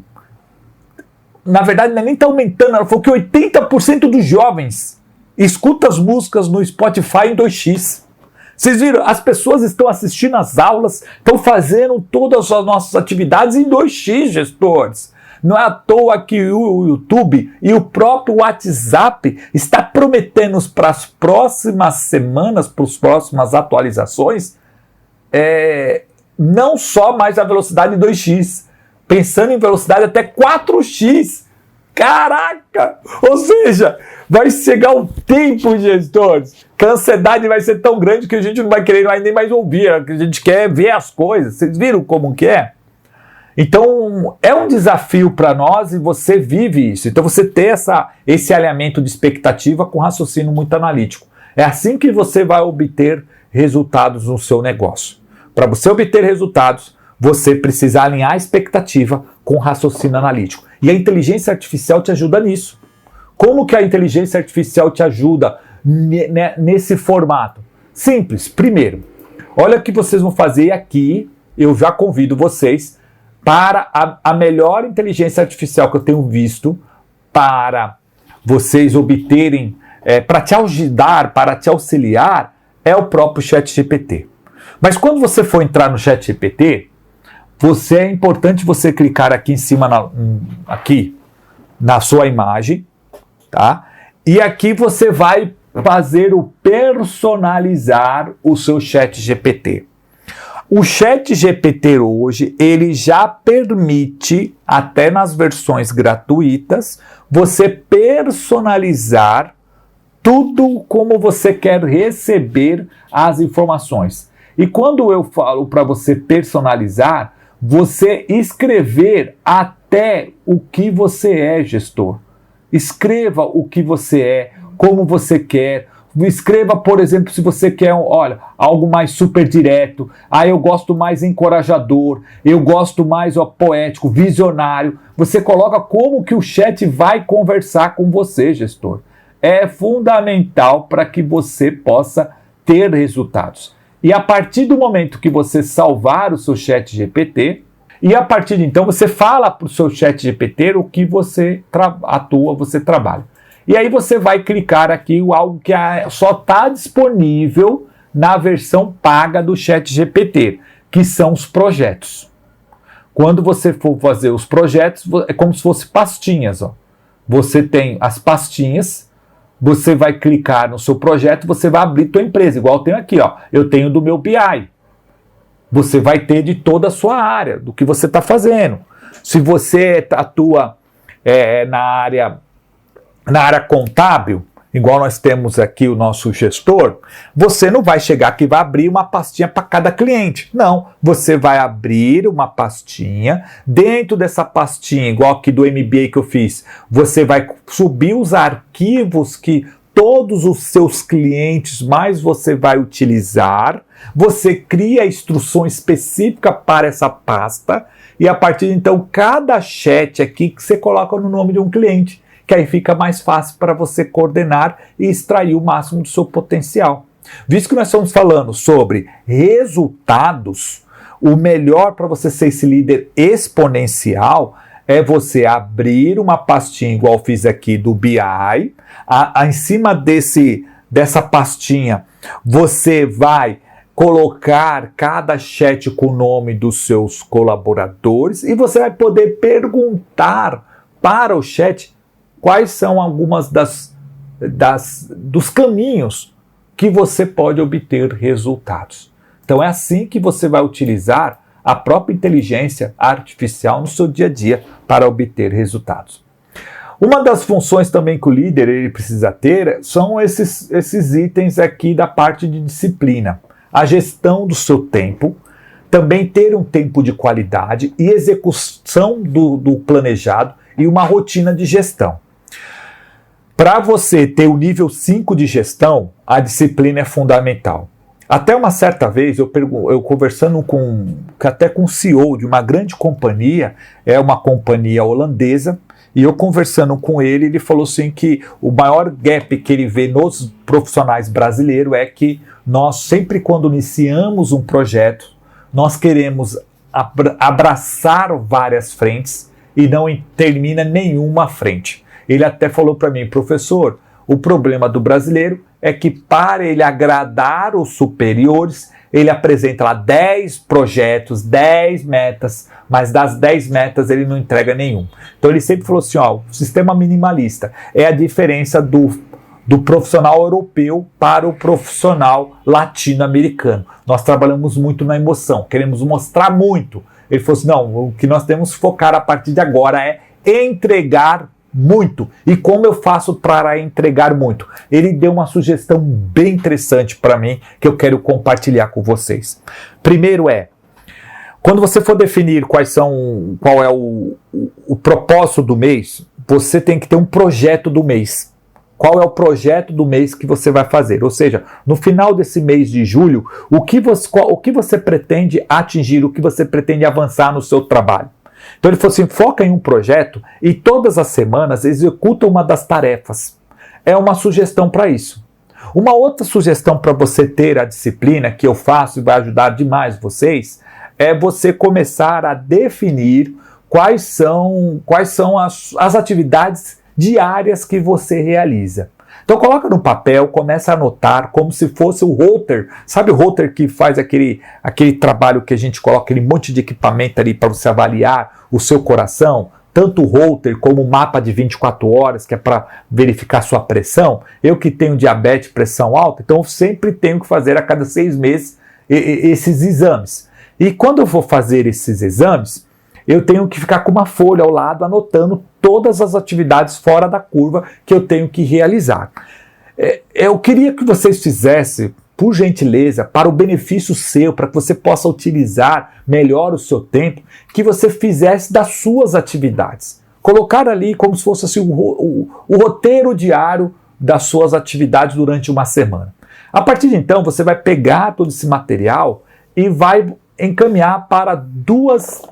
na verdade, nem está aumentando, ela falou que 80% dos jovens escuta as músicas no Spotify em 2x. Vocês viram? As pessoas estão assistindo às aulas, estão fazendo todas as nossas atividades em 2x, gestores. Não é à toa que o YouTube e o próprio WhatsApp está prometendo para as próximas semanas, para as próximas atualizações, não só mais a velocidade 2x, pensando em velocidade até 4x. Caraca! Ou seja, vai chegar um tempo, gestores, que a ansiedade vai ser tão grande que a gente não vai querer nem mais ouvir, que a gente quer ver as coisas. Vocês viram como que é? Então, é um desafio para nós e você vive isso. Então, você ter esse alinhamento de expectativa com raciocínio muito analítico. É assim que você vai obter resultados no seu negócio. Para você obter resultados, você precisa alinhar a expectativa com raciocínio analítico. E a inteligência artificial te ajuda nisso. Como que a inteligência artificial te ajuda nesse formato? Simples. Primeiro, olha o que vocês vão fazer aqui. Eu já convido vocês para a melhor inteligência artificial que eu tenho visto para vocês obterem, para te ajudar, para te auxiliar, é o próprio ChatGPT. Mas quando você for entrar no ChatGPT, é importante você clicar aqui em cima, aqui na sua imagem, tá? E aqui você vai fazer o personalizar o seu ChatGPT. O ChatGPT hoje, ele já permite, até nas versões gratuitas, você personalizar tudo como você quer receber as informações. E quando eu falo para você personalizar, você escrever até o que você é, gestor. Escreva o que você é, como você quer. Escreva, por exemplo, se você quer, algo mais super direto. Eu gosto mais encorajador, eu gosto mais poético, visionário. Você coloca como que o chat vai conversar com você, gestor. É fundamental para que você possa ter resultados. E a partir do momento que você salvar o seu ChatGPT, e a partir de então você fala para o seu ChatGPT o que você você trabalha. E aí você vai clicar aqui algo que só está disponível na versão paga do ChatGPT, que são os projetos. Quando você for fazer os projetos, é como se fossem pastinhas. Você tem as pastinhas, você vai clicar no seu projeto, você vai abrir tua empresa, igual eu tenho aqui, eu tenho do meu BI. Você vai ter de toda a sua área, do que você está fazendo. Se você atua na área contábil, igual nós temos aqui o nosso gestor, você não vai chegar aqui e vai abrir uma pastinha para cada cliente. Não, você vai abrir uma pastinha, dentro dessa pastinha, igual aqui do MBA que eu fiz, você vai subir os arquivos que todos os seus clientes mais você vai utilizar, você cria a instrução específica para essa pasta e a partir de então cada chat aqui que você coloca no nome de um cliente, que aí fica mais fácil para você coordenar e extrair o máximo do seu potencial. Visto que nós estamos falando sobre resultados, o melhor para você ser esse líder exponencial é você abrir uma pastinha igual eu fiz aqui do BI, em cima dessa pastinha você vai colocar cada chat com o nome dos seus colaboradores e você vai poder perguntar para o chat quais são algumas dos caminhos que você pode obter resultados. Então é assim que você vai utilizar a própria inteligência artificial no seu dia a dia para obter resultados. Uma das funções também que o líder ele precisa ter são esses itens aqui da parte de disciplina. A gestão do seu tempo, também ter um tempo de qualidade e execução do planejado e uma rotina de gestão. Para você ter o nível 5 de gestão, a disciplina é fundamental. Até uma certa vez, eu conversando até com o CEO de uma grande companhia, é uma companhia holandesa, e eu conversando com ele, ele falou assim que o maior gap que ele vê nos profissionais brasileiros é que nós sempre quando iniciamos um projeto, nós queremos abraçar várias frentes e não termina nenhuma frente. Ele até falou para mim, professor, o problema do brasileiro é que para ele agradar os superiores, ele apresenta lá 10 projetos, 10 metas, mas das 10 metas ele não entrega nenhum. Então ele sempre falou assim, ó, o sistema minimalista é a diferença do profissional europeu para o profissional latino-americano. Nós trabalhamos muito na emoção, queremos mostrar muito. Ele falou assim, não, o que nós temos que focar a partir de agora é entregar muito. E como eu faço para entregar muito? Ele deu uma sugestão bem interessante para mim, que eu quero compartilhar com vocês. Primeiro quando você for definir qual é o propósito do mês, você tem que ter um projeto do mês. Qual é o projeto do mês que você vai fazer? Ou seja, no final desse mês de julho, o que você pretende atingir, o que você pretende avançar no seu trabalho? Então ele falou assim, foca em um projeto e todas as semanas executa uma das tarefas. É uma sugestão para isso. Uma outra sugestão para você ter a disciplina, que eu faço e vai ajudar demais vocês, é você começar a definir quais são as atividades diárias que você realiza. Então coloca no papel, começa a anotar como se fosse o Holter. Sabe o Holter que faz aquele trabalho que a gente coloca aquele monte de equipamento ali para você avaliar o seu coração? Tanto o Holter como o mapa de 24 horas, que é para verificar sua pressão. Eu que tenho diabetes, pressão alta, então eu sempre tenho que fazer a cada 6 meses esses exames. E quando eu vou fazer esses exames, eu tenho que ficar com uma folha ao lado anotando todas as atividades fora da curva que eu tenho que realizar. Eu queria que vocês fizessem, por gentileza, para o benefício seu, para que você possa utilizar melhor o seu tempo, que você fizesse das suas atividades. Colocar ali como se fosse assim, o roteiro diário das suas atividades durante uma semana. A partir de então, você vai pegar todo esse material e vai encaminhar para duas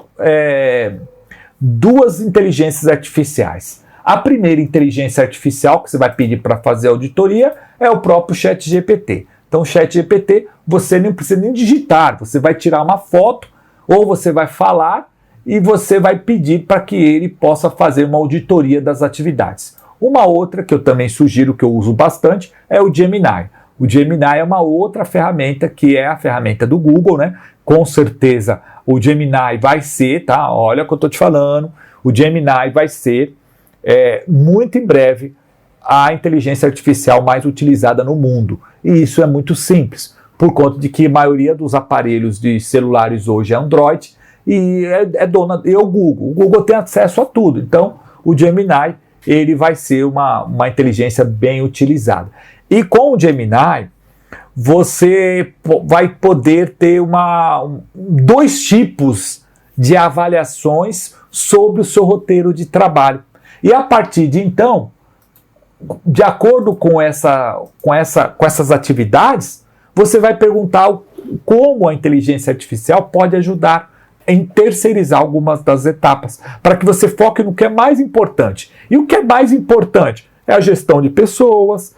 inteligências artificiais. A primeira inteligência artificial que você vai pedir para fazer auditoria é o próprio ChatGPT. Então o ChatGPT você não precisa nem digitar, você vai tirar uma foto ou você vai falar e você vai pedir para que ele possa fazer uma auditoria das atividades. Uma outra que eu também sugiro, que eu uso bastante, é o Gemini. O Gemini é uma outra ferramenta que é a ferramenta do Google, né? Com certeza o Gemini vai ser, tá? Olha o que eu estou te falando. O Gemini vai ser, muito em breve, a inteligência artificial mais utilizada no mundo. E isso é muito simples, por conta de que a maioria dos aparelhos de celulares hoje é Android e é o Google. O Google tem acesso a tudo. Então, o Gemini ele vai ser uma inteligência bem utilizada. E com o Gemini, você vai poder ter dois tipos de avaliações sobre o seu roteiro de trabalho. E a partir de então, de acordo com essas atividades, você vai perguntar como a inteligência artificial pode ajudar em terceirizar algumas das etapas, para que você foque no que é mais importante. E o que é mais importante é a gestão de pessoas,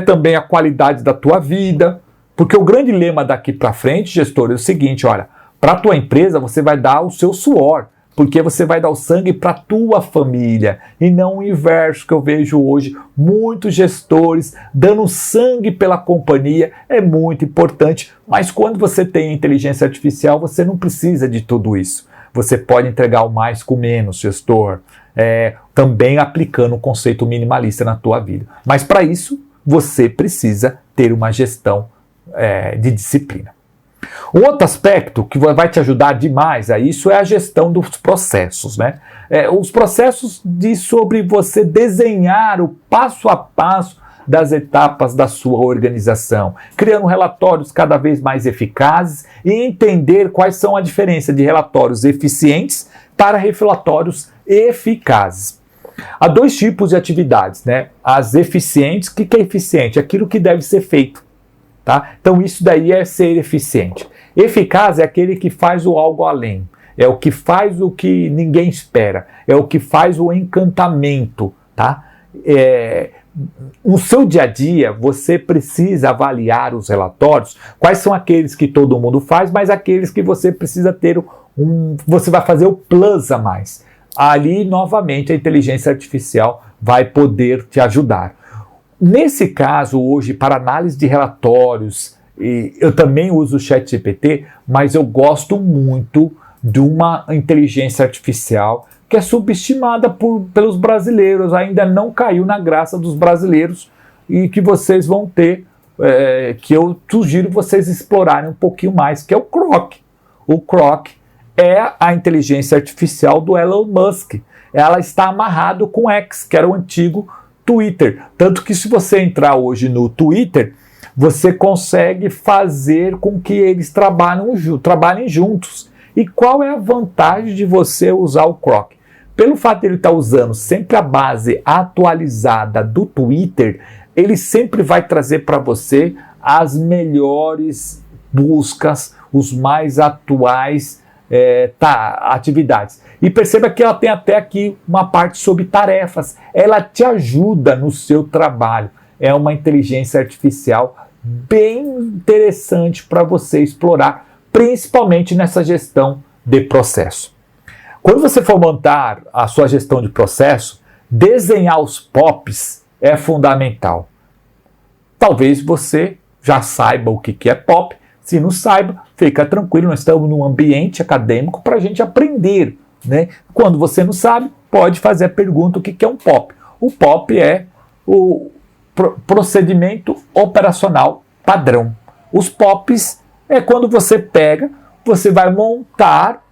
também a qualidade da tua vida, porque o grande lema daqui para frente, gestor, é o seguinte, olha, para a tua empresa você vai dar o seu suor, porque você vai dar o sangue para a tua família, e não o inverso que eu vejo hoje, muitos gestores dando sangue pela companhia, é muito importante, mas quando você tem inteligência artificial, você não precisa de tudo isso. Você pode entregar o mais com menos, gestor, também aplicando o conceito minimalista na tua vida. Mas para isso, você precisa ter uma gestão de disciplina. Um outro aspecto que vai te ajudar demais a isso é a gestão dos processos, né? Os processos diz sobre você desenhar o passo a passo das etapas da sua organização, criando relatórios cada vez mais eficazes e entender quais são a diferença de relatórios eficientes para relatórios eficazes. Há dois tipos de atividades, né? As eficientes, o que é eficiente? Aquilo que deve ser feito. Tá? Então isso daí é ser eficiente. Eficaz é aquele que faz o algo além, é o que faz o que ninguém espera, é o que faz o encantamento. Tá? No seu dia a dia você precisa avaliar os relatórios, quais são aqueles que todo mundo faz, mas aqueles que você precisa ter você vai fazer o plus a mais. ali novamente a inteligência artificial vai poder te ajudar. Nesse caso, hoje, para análise de relatórios, eu também uso o ChatGPT, mas eu gosto muito de uma inteligência artificial que é subestimada pelos brasileiros, ainda não caiu na graça dos brasileiros e que vocês vão ter, que eu sugiro vocês explorarem um pouquinho mais, que é o Grok. O Grok é a inteligência artificial do Elon Musk. Ela está amarrado com X, que era o antigo Twitter. Tanto que se você entrar hoje no Twitter, você consegue fazer com que eles trabalhem juntos. E qual é a vantagem de você usar o Grok? Pelo fato de ele estar usando sempre a base atualizada do Twitter, ele sempre vai trazer para você as melhores buscas, os mais atuais atividades. E perceba que ela tem até aqui uma parte sobre tarefas. Ela te ajuda no seu trabalho. É uma inteligência artificial bem interessante para você explorar, principalmente nessa gestão de processo. Quando você for montar a sua gestão de processo, desenhar os POPs é fundamental. Talvez você já saiba o que é POP. Se não saiba, fica tranquilo, nós estamos num ambiente acadêmico para a gente aprender, né? Quando você não sabe, pode fazer a pergunta o que é um POP. O POP é o procedimento operacional padrão. Os POPs é quando você pega, você vai montar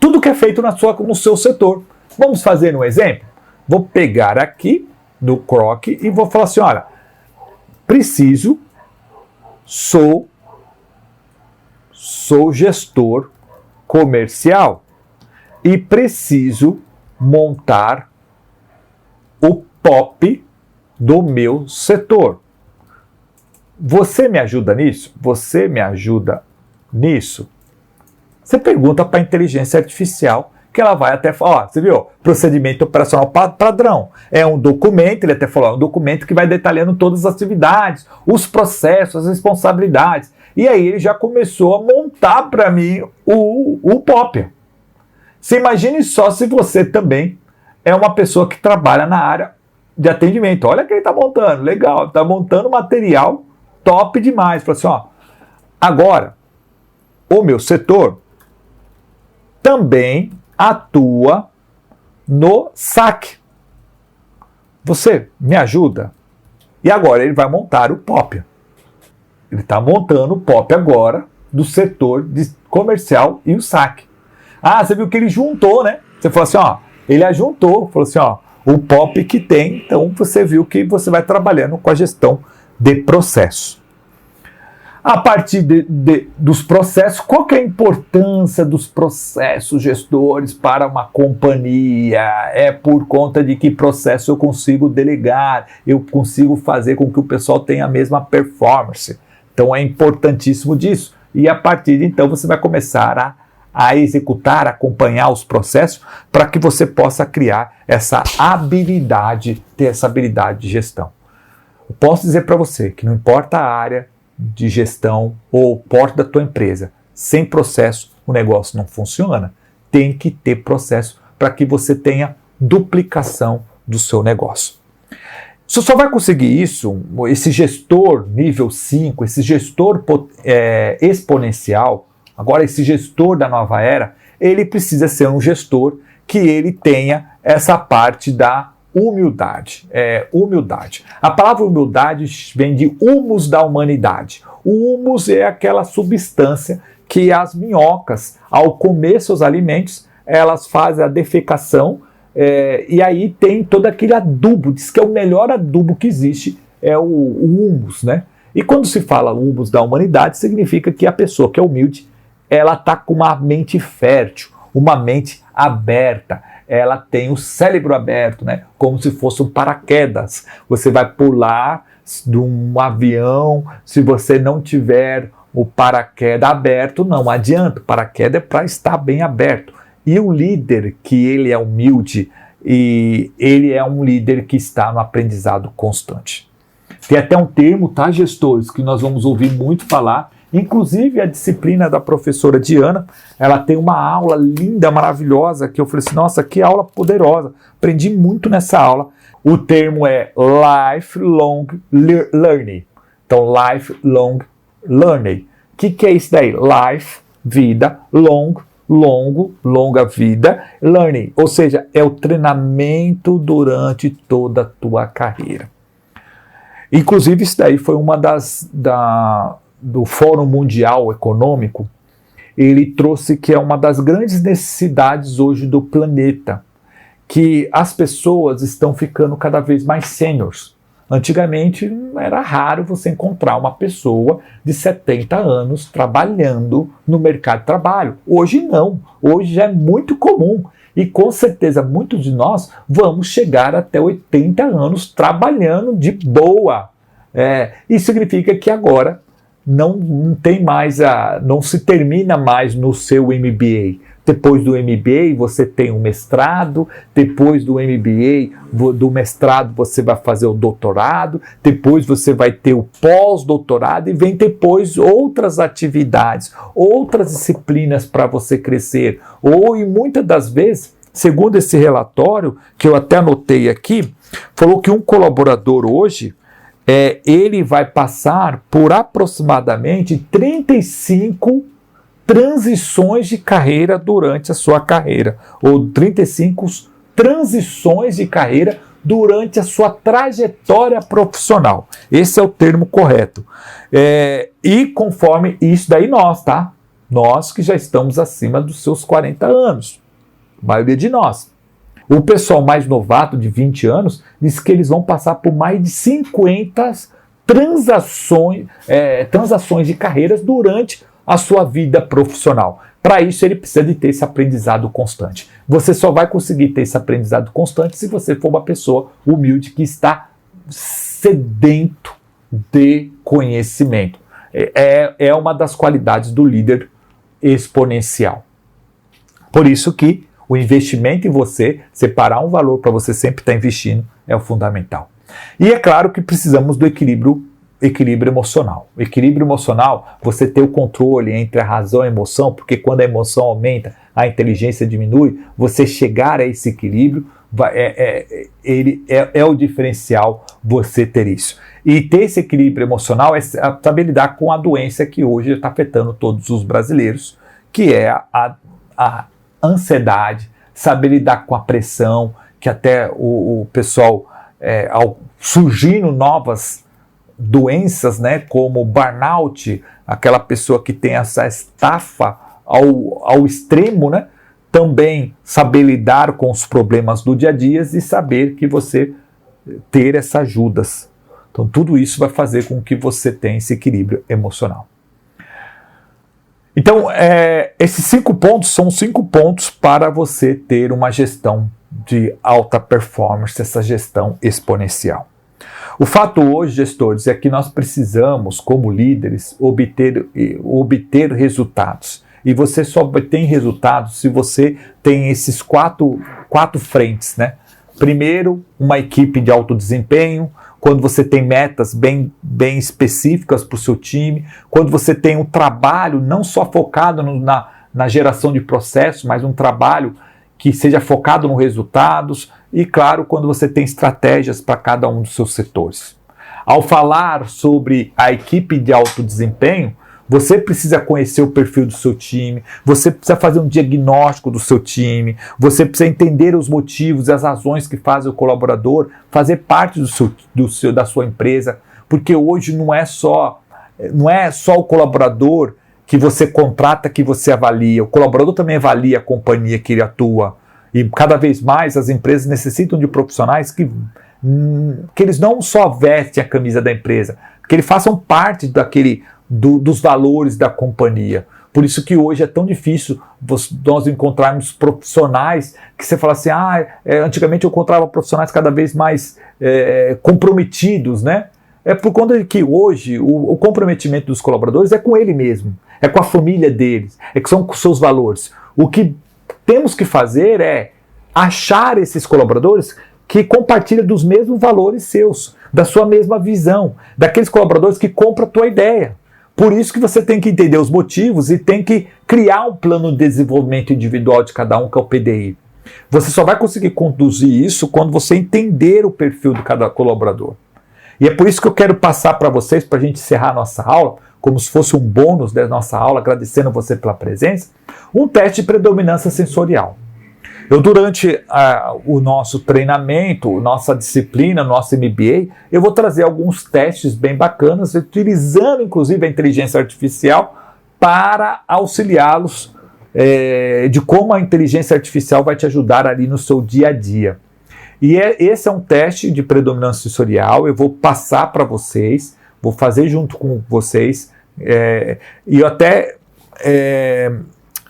tudo que é feito no seu setor. Vamos fazer um exemplo? Vou pegar aqui no Grok e vou falar assim, olha, sou gestor comercial e preciso montar o POP do meu setor. Você me ajuda nisso? Você me ajuda nisso? Você pergunta para a inteligência artificial, que ela vai até falar, você viu? Procedimento operacional padrão. É um documento, ele até falou, é um documento que vai detalhando todas as atividades, os processos, as responsabilidades. E aí ele já começou a montar para mim o POP. Você imagine só se você também é uma pessoa que trabalha na área de atendimento. Olha o que ele está montando, legal, está montando material top demais. Fala assim, ó, agora, o meu setor também atua no saque. Você me ajuda? E agora ele vai montar o POP. Ele está montando o POP agora do setor comercial e o saque. Ah, você viu que ele juntou, né? Você falou assim, ó, ele ajuntou, falou assim, ó, o POP que tem, então você viu que você vai trabalhando com a gestão de processo. A partir dos processos, qual que é a importância dos processos gestores para uma companhia? É por conta de que processo eu consigo delegar, eu consigo fazer com que o pessoal tenha a mesma performance. Então é importantíssimo disso. E a partir de então você vai começar a executar, acompanhar os processos para que você possa criar essa habilidade, ter essa habilidade de gestão. Eu posso dizer para você que não importa a área de gestão ou porte da tua empresa, sem processo o negócio não funciona. Tem que ter processo para que você tenha duplicação do seu negócio. Você só vai conseguir isso, esse gestor nível 5, esse gestor exponencial, agora esse gestor da nova era, ele precisa ser um gestor que ele tenha essa parte da humildade. Humildade. A palavra humildade vem de humus da humanidade. O humus é aquela substância que as minhocas, ao comer seus alimentos, elas fazem a defecação e aí tem todo aquele adubo. Diz que é o melhor adubo que existe, é o humus, né? E quando se fala humus da humanidade, significa que a pessoa que é humilde, ela está com uma mente fértil, uma mente aberta. Ela tem o cérebro aberto, né? Como se fosse um paraquedas. Você vai pular de um avião, se você não tiver o paraquedas aberto, não adianta. O paraquedas é para estar bem aberto. E o líder que ele é humilde, e ele é um líder que está no aprendizado constante. Tem até um termo, tá, gestores, que nós vamos ouvir muito falar. Inclusive, a disciplina da professora Diana, ela tem uma aula linda, maravilhosa, que eu falei assim, nossa, que aula poderosa. Aprendi muito nessa aula. O termo é lifelong learning. Então, lifelong learning. O que é isso daí? Life, vida, longa vida, learning. Ou seja, é o treinamento durante toda a tua carreira. Inclusive, isso daí foi uma do Fórum Mundial Econômico. Ele trouxe que é uma das grandes necessidades hoje do planeta, que as pessoas estão ficando cada vez mais sêniores. Antigamente era raro você encontrar uma pessoa de 70 anos trabalhando no mercado de trabalho. Hoje não, hoje já é muito comum. E com certeza muitos de nós vamos chegar até 80 anos trabalhando de boa. Isso significa que agora não tem mais não se termina mais no seu MBA. Depois do MBA você tem um mestrado, depois do MBA, do mestrado você vai fazer o doutorado, depois você vai ter o pós-doutorado e vem depois outras atividades, outras disciplinas para você crescer. E muitas das vezes, segundo esse relatório, que eu até anotei aqui, falou que um colaborador hoje, ele vai passar por aproximadamente 35 transições de carreira durante a sua carreira, ou 35 transições de carreira durante a sua trajetória profissional. Esse é o termo correto. E conforme isso daí tá? Nós que já estamos acima dos seus 40 anos, a maioria de nós. O pessoal mais novato, de 20 anos, diz que eles vão passar por mais de 50 transações de carreiras durante a sua vida profissional. Para isso, ele precisa de ter esse aprendizado constante. Você só vai conseguir ter esse aprendizado constante se você for uma pessoa humilde que está sedento de conhecimento. É uma das qualidades do líder exponencial. Por isso que o investimento em você, separar um valor para você sempre estar investindo, é o fundamental. E é claro que precisamos do equilíbrio emocional. O equilíbrio emocional, você ter o controle entre a razão e a emoção, porque quando a emoção aumenta, a inteligência diminui, você chegar a esse equilíbrio, ele é o diferencial você ter isso. E ter esse equilíbrio emocional é saber lidar com a doença que hoje está afetando todos os brasileiros, que é a ansiedade, saber lidar com a pressão, que até o pessoal, ao surgindo novas doenças, né, como burnout, aquela pessoa que tem essa estafa ao extremo, né, também saber lidar com os problemas do dia a dia e saber que você ter essas ajudas. Então tudo isso vai fazer com que você tenha esse equilíbrio emocional. Então esses 5 pontos são 5 pontos para você ter uma gestão de alta performance, essa gestão exponencial. O fato hoje, gestores, é que nós precisamos, como líderes, obter resultados. E você só tem resultados se você tem esses quatro frentes, né? Primeiro, uma equipe de alto desempenho, quando você tem metas bem específicas para o seu time, quando você tem um trabalho não só focado na geração de processos, mas um trabalho que seja focado nos resultados e, claro, quando você tem estratégias para cada um dos seus setores. Ao falar sobre a equipe de alto desempenho, você precisa conhecer o perfil do seu time, você precisa fazer um diagnóstico do seu time, você precisa entender os motivos e as razões que fazem o colaborador fazer parte da sua empresa, porque hoje não é só o colaborador que você contrata, que você avalia. O colaborador também avalia a companhia que ele atua. E cada vez mais as empresas necessitam de profissionais que eles não só vestem a camisa da empresa, que eles façam parte dos valores da companhia. Por isso que hoje é tão difícil nós encontrarmos profissionais que você fala assim, antigamente eu encontrava profissionais cada vez mais comprometidos, né? É por conta de que hoje o comprometimento dos colaboradores é com ele mesmo, é com a família deles, que são com seus valores. O que temos que fazer é achar esses colaboradores que compartilha dos mesmos valores seus, da sua mesma visão, daqueles colaboradores que compram a tua ideia. Por isso que você tem que entender os motivos e tem que criar um plano de desenvolvimento individual de cada um, que é o PDI. Você só vai conseguir conduzir isso quando você entender o perfil de cada colaborador. E é por isso que eu quero passar para vocês, para a gente encerrar a nossa aula, como se fosse um bônus da nossa aula, agradecendo você pela presença, um teste de predominância sensorial. Eu, durante o nosso treinamento, nossa disciplina, nosso MBA, eu vou trazer alguns testes bem bacanas, utilizando inclusive a inteligência artificial para auxiliá-los de como a inteligência artificial vai te ajudar ali no seu dia a dia. E esse é um teste de predominância sensorial, eu vou passar para vocês, vou fazer junto com vocês, e eu até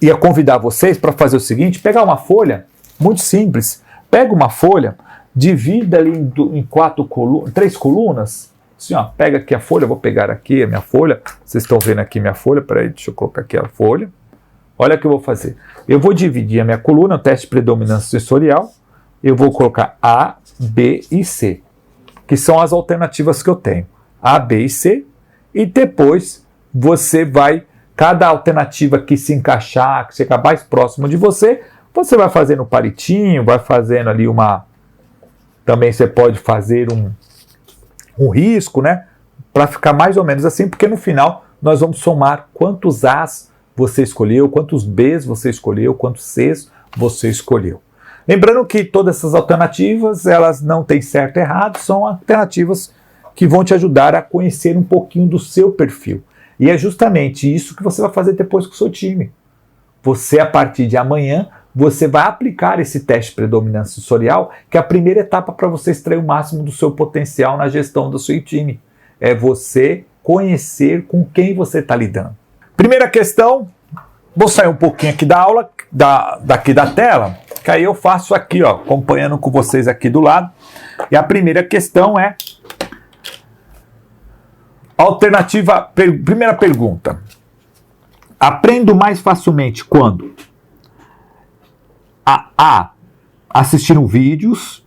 ia convidar vocês para fazer o seguinte: pegar uma folha, muito simples, pega uma folha, divida ali em 3 colunas, assim, ó, pega aqui a folha, vou pegar aqui a minha folha, vocês estão vendo aqui minha folha, peraí, deixa eu colocar aqui a folha, olha o que eu vou fazer, eu vou dividir a minha coluna, o teste de predominância sensorial, eu vou colocar A, B e C, que são as alternativas que eu tenho, A, B e C, e depois você vai, cada alternativa que se encaixar, que chegar mais próximo de você vai fazendo palitinho, vai fazendo ali também você pode fazer um risco, né? Para ficar mais ou menos assim, porque no final nós vamos somar quantos As você escolheu, quantos Bs você escolheu, quantos Cs você escolheu. Lembrando que todas essas alternativas, elas não têm certo e errado, são alternativas que vão te ajudar a conhecer um pouquinho do seu perfil. E é justamente isso que você vai fazer depois com o seu time. Você, a partir de amanhã, você vai aplicar esse teste de predominância sensorial, que é a primeira etapa para você extrair o máximo do seu potencial na gestão do seu time. É você conhecer com quem você está lidando. Primeira questão, vou sair um pouquinho aqui da aula, daqui da tela, que aí eu faço aqui, ó, acompanhando com vocês aqui do lado. E a primeira questão é primeira pergunta. Aprendo mais facilmente quando? A. Assistindo vídeos,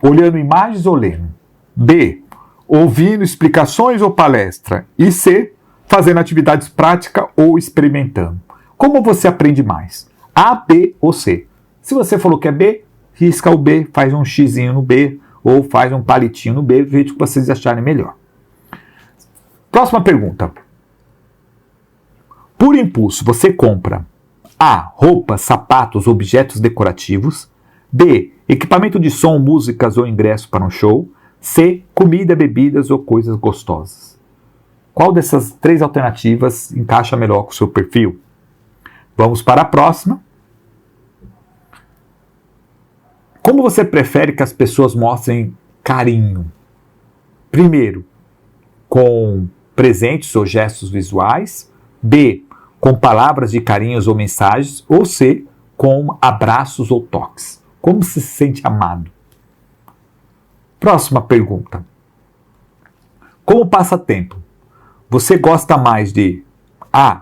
olhando imagens ou lendo. B. Ouvindo explicações ou palestra. E C. Fazendo atividades práticas ou experimentando. Como você aprende mais? A, B ou C? Se você falou que é B, risca o B, faz um xizinho no B ou faz um palitinho no B, veja o que vocês acharem melhor. Próxima pergunta. Por impulso, você compra A. Roupas, sapatos, objetos decorativos. B. Equipamento de som, músicas ou ingresso para um show. C. Comida, bebidas ou coisas gostosas. Qual dessas 3 alternativas encaixa melhor com o seu perfil? Vamos para a próxima. Como você prefere que as pessoas mostrem carinho? Primeiro, com presentes ou gestos visuais. B. Com palavras de carinhos ou mensagens. Ou C. Com abraços ou toques. Como se sente amado? Próxima pergunta. Como passatempo? Você gosta mais de A.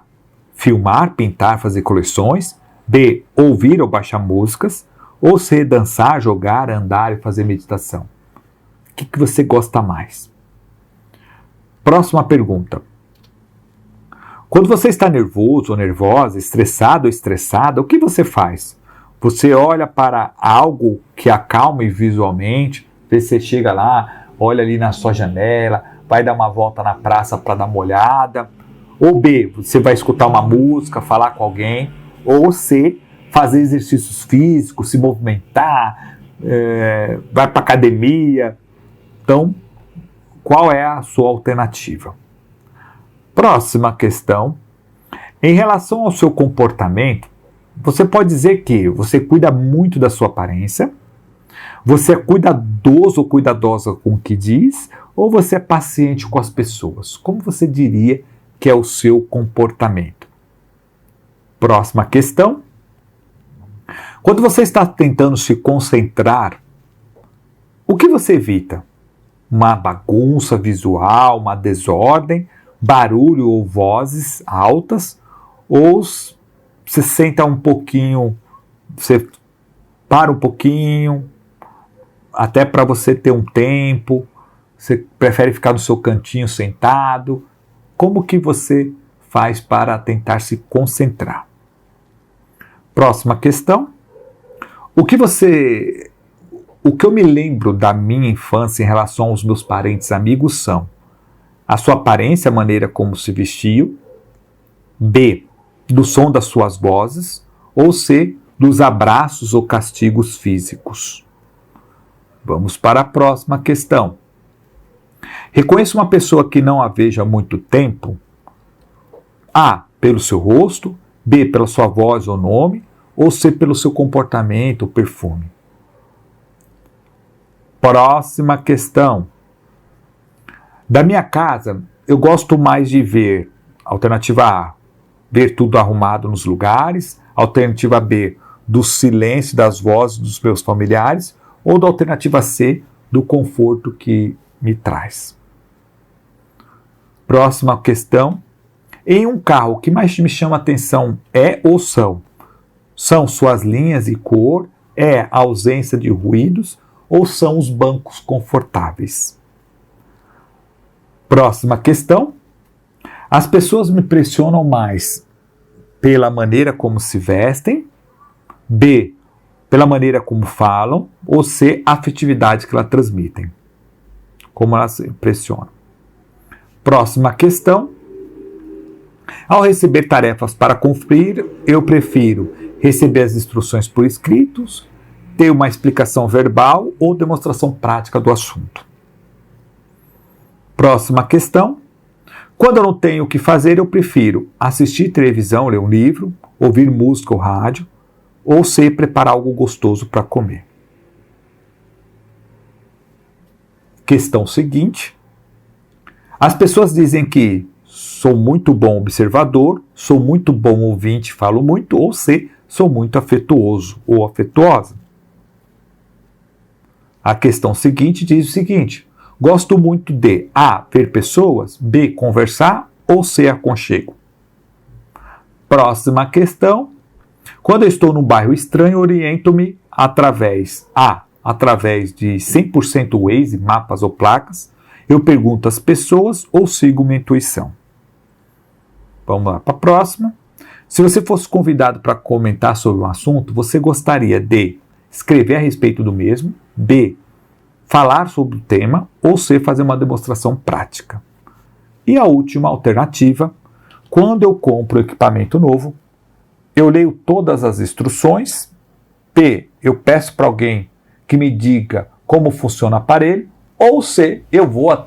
Filmar, pintar, fazer coleções. B. Ouvir ou baixar músicas. Ou C. Dançar, jogar, andar e fazer meditação. O que você gosta mais? Próxima pergunta. Quando você está nervoso ou nervosa, estressado ou estressada, o que você faz? Você olha para algo que acalme visualmente, vê se você chega lá, olha ali na sua janela, vai dar uma volta na praça para dar uma olhada. Ou B, você vai escutar uma música, falar com alguém. Ou C, fazer exercícios físicos, se movimentar, vai para academia. Então, qual é a sua alternativa? Próxima questão. Em relação ao seu comportamento, você pode dizer que você cuida muito da sua aparência, você é cuidadoso ou cuidadosa com o que diz, ou você é paciente com as pessoas? Como você diria que é o seu comportamento? Próxima questão. Quando você está tentando se concentrar, o que você evita? Uma bagunça visual, uma desordem, barulho ou vozes altas, ou você senta um pouquinho, você para um pouquinho, até para você ter um tempo, você prefere ficar no seu cantinho sentado? Como que você faz para tentar se concentrar? Próxima questão. O que eu me lembro da minha infância em relação aos meus parentes e amigos são a sua aparência, a maneira como se vestiu, B, do som das suas vozes, ou C, dos abraços ou castigos físicos. Vamos para a próxima questão. Reconheça uma pessoa que não a veja há muito tempo. A, pelo seu rosto, B, pela sua voz ou nome, ou C, pelo seu comportamento ou perfume. Próxima questão. Da minha casa, eu gosto mais de ver, alternativa A, ver tudo arrumado nos lugares, alternativa B, do silêncio das vozes dos meus familiares, ou da alternativa C, do conforto que me traz. Próxima questão. Em um carro, o que mais me chama a atenção é ou são? São suas linhas e cor? É a ausência de ruídos? Ou são os bancos confortáveis? Próxima questão. As pessoas me impressionam mais pela maneira como se vestem, B, pela maneira como falam, ou C, a afetividade que elas transmitem. Como elas impressionam. Próxima questão. Ao receber tarefas para cumprir, eu prefiro receber as instruções por escritos, ter uma explicação verbal ou demonstração prática do assunto. Próxima questão. Quando eu não tenho o que fazer, eu prefiro assistir televisão, ler um livro, ouvir música ou rádio, ou C, preparar algo gostoso para comer. Questão seguinte. As pessoas dizem que sou muito bom observador, sou muito bom ouvinte, falo muito, ou C, sou muito afetuoso ou afetuosa. A questão seguinte diz o seguinte: gosto muito de A, ver pessoas, B, conversar, ou C, aconchego. Próxima questão. Quando eu estou num bairro estranho, oriento-me através de 100% Waze, mapas ou placas, eu pergunto às pessoas ou sigo minha intuição. Vamos lá para a próxima. Se você fosse convidado para comentar sobre um assunto, você gostaria de escrever a respeito do mesmo, B, falar sobre o tema, ou C, fazer uma demonstração prática. E a última alternativa, quando eu compro equipamento novo, eu leio todas as instruções, B, eu peço para alguém que me diga como funciona o aparelho, ou C, eu vou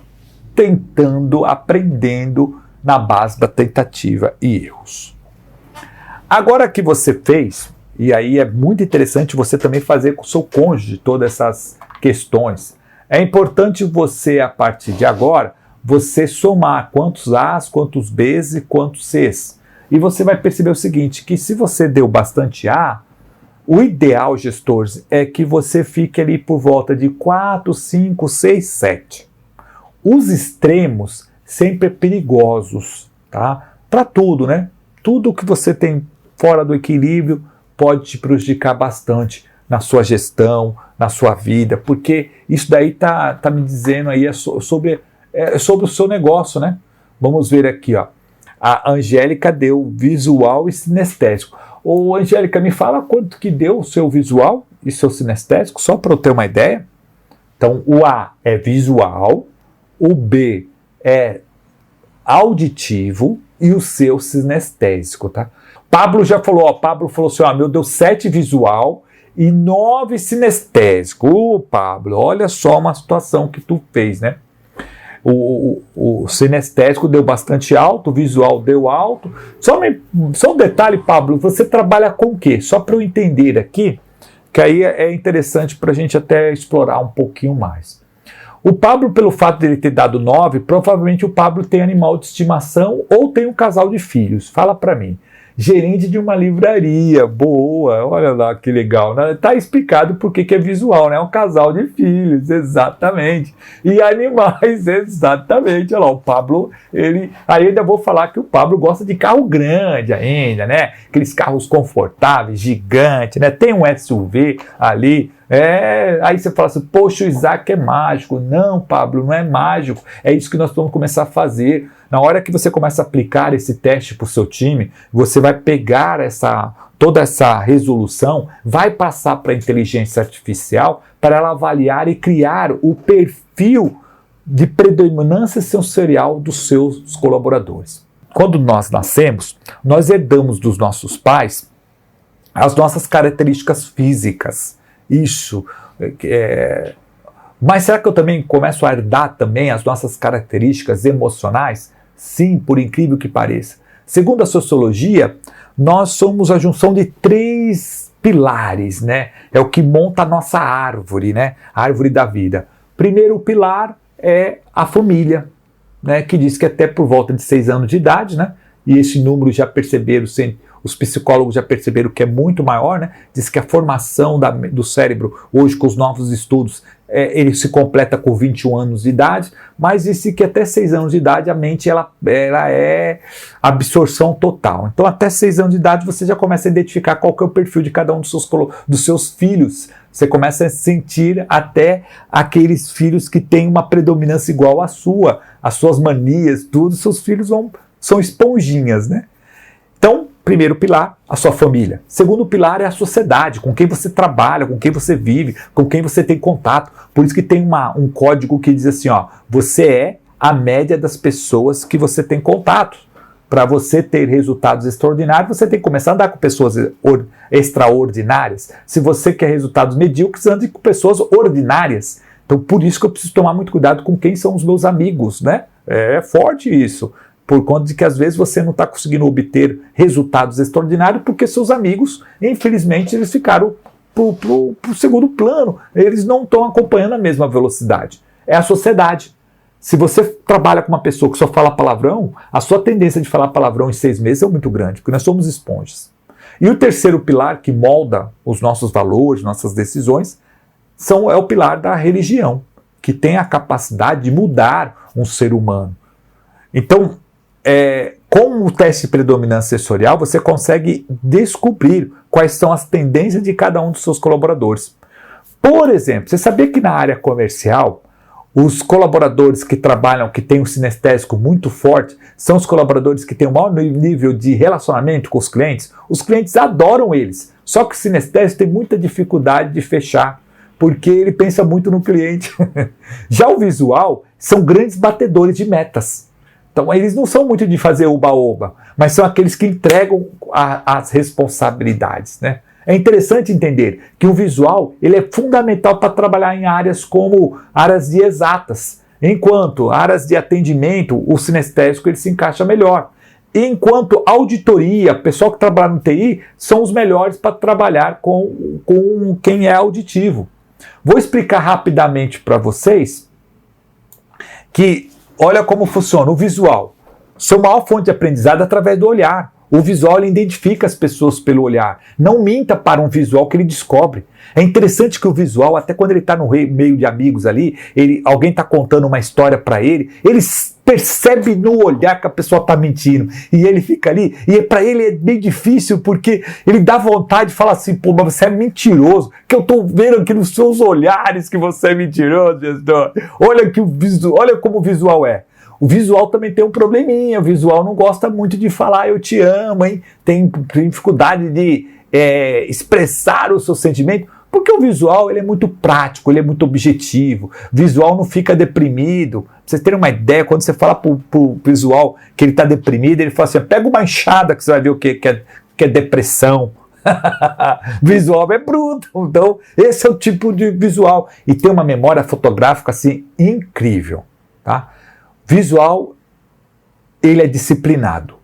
tentando, aprendendo na base da tentativa e erros. Agora que você fez, e aí é muito interessante você também fazer com o seu cônjuge todas essas questões, é importante você, a partir de agora, você somar quantos A's, quantos B's e quantos C's. E você vai perceber o seguinte, que se você deu bastante A, o ideal, gestores, é que você fique ali por volta de 4, 5, 6, 7. Os extremos sempre perigosos, tá? Para tudo, né? Tudo que você tem fora do equilíbrio pode te prejudicar bastante na sua gestão, na sua vida, porque isso daí tá me dizendo aí sobre o seu negócio, né? Vamos ver aqui, ó. A Angélica deu visual e sinestésico. Ô, Angélica, me fala quanto que deu o seu visual e seu sinestésico, só para eu ter uma ideia. Então, o A é visual, o B é auditivo e o C é o sinestésico, tá? Pablo já falou, Pablo falou assim, meu, deu 7 visual e 9 sinestésico. Ô, Pablo, olha só uma situação que tu fez, né? O sinestésico deu bastante alto, o visual deu alto. Só um detalhe, Pablo, você trabalha com o quê? Só para eu entender aqui, que aí é interessante para a gente até explorar um pouquinho mais. O Pablo, pelo fato de ele ter dado 9, provavelmente o Pablo tem animal de estimação ou tem um casal de filhos. Fala para mim. Gerente de uma livraria, boa, olha lá que legal, né? Tá explicado por que é visual, né? Um casal de filhos, exatamente. E animais, exatamente. Olha lá, o Pablo, aí ainda vou falar que o Pablo gosta de carro grande ainda, né? Aqueles carros confortáveis, gigantes, né? Tem um SUV ali Aí você fala assim, poxa, o Isaac é mágico. Não, Pablo, não é mágico. É isso que nós vamos começar a fazer. Na hora que você começa a aplicar esse teste para o seu time, você vai pegar toda essa resolução, vai passar para a inteligência artificial para ela avaliar e criar o perfil de predominância sensorial dos seus colaboradores. Quando nós nascemos, nós herdamos dos nossos pais as nossas características físicas. Mas será que eu também começo a herdar também as nossas características emocionais? Sim, por incrível que pareça. Segundo a sociologia, nós somos a junção de 3 pilares, né? É o que monta a nossa árvore, né? A árvore da vida. Primeiro pilar é a família, né? Que diz que até por volta de 6 anos de idade, né? E esse número já perceberam, os psicólogos já perceberam que é muito maior, né? Diz que a formação do cérebro, hoje com os novos estudos, ele se completa com 21 anos de idade, mas disse que até 6 anos de idade a mente ela é absorção total. Então até 6 anos de idade você já começa a identificar qual que é o perfil de cada um dos seus filhos. Você começa a sentir até aqueles filhos que têm uma predominância igual à sua, as suas manias, tudo, seus filhos são esponjinhas, né? Então, primeiro pilar, a sua família. Segundo pilar é a sociedade, com quem você trabalha, com quem você vive, com quem você tem contato. Por isso que tem um código que diz assim, você é a média das pessoas que você tem contato. Para você ter resultados extraordinários, você tem que começar a andar com pessoas extraordinárias. Se você quer resultados medíocres, ande com pessoas ordinárias. Então, por isso que eu preciso tomar muito cuidado com quem são os meus amigos, né? É forte isso. Por conta de que às vezes você não está conseguindo obter resultados extraordinários porque seus amigos, infelizmente, eles ficaram para o segundo plano. Eles não estão acompanhando a mesma velocidade. É a sociedade. Se você trabalha com uma pessoa que só fala palavrão, a sua tendência de falar palavrão em 6 meses é muito grande, porque nós somos esponjas. E o terceiro pilar que molda os nossos valores, nossas decisões, é o pilar da religião, que tem a capacidade de mudar um ser humano. Então, com o teste de predominância sensorial, você consegue descobrir quais são as tendências de cada um dos seus colaboradores. Por exemplo, você sabia que na área comercial, os colaboradores que trabalham, que têm um sinestésico muito forte, são os colaboradores que têm o maior nível de relacionamento com os clientes adoram eles. Só que o sinestésico tem muita dificuldade de fechar, porque ele pensa muito no cliente. Já o visual são grandes batedores de metas. Então, eles não são muito de fazer oba-oba, mas são aqueles que entregam as responsabilidades, né? É interessante entender que o visual ele é fundamental para trabalhar em áreas como áreas de exatas, enquanto áreas de atendimento, o sinestésico ele se encaixa melhor. Enquanto auditoria, pessoal que trabalha no TI, são os melhores para trabalhar com quem é auditivo. Vou explicar rapidamente para vocês que olha como funciona o visual. Sua maior fonte de aprendizado é através do olhar. O visual ele identifica as pessoas pelo olhar. Não minta para um visual que ele descobre. É interessante que o visual, até quando ele está no meio de amigos ali, alguém está contando uma história para ele percebe no olhar que a pessoa está mentindo. E ele fica ali, e para ele é bem difícil, porque ele dá vontade de falar assim, pô, mas você é mentiroso, que eu estou vendo aqui nos seus olhares que você é mentiroso, gestor. Olha como o visual é. O visual também tem um probleminha, o visual não gosta muito de falar eu te amo, hein? Tem dificuldade de expressar o seu sentimento, porque o visual ele é muito prático, ele é muito objetivo, o visual não fica deprimido. Pra vocês terem uma ideia, quando você fala pro visual que ele está deprimido, ele fala assim, pega uma enxada que você vai ver o que é depressão. Visual é bruto, então esse é o tipo de visual, e tem uma memória fotográfica assim incrível, tá? Visual, ele é disciplinado.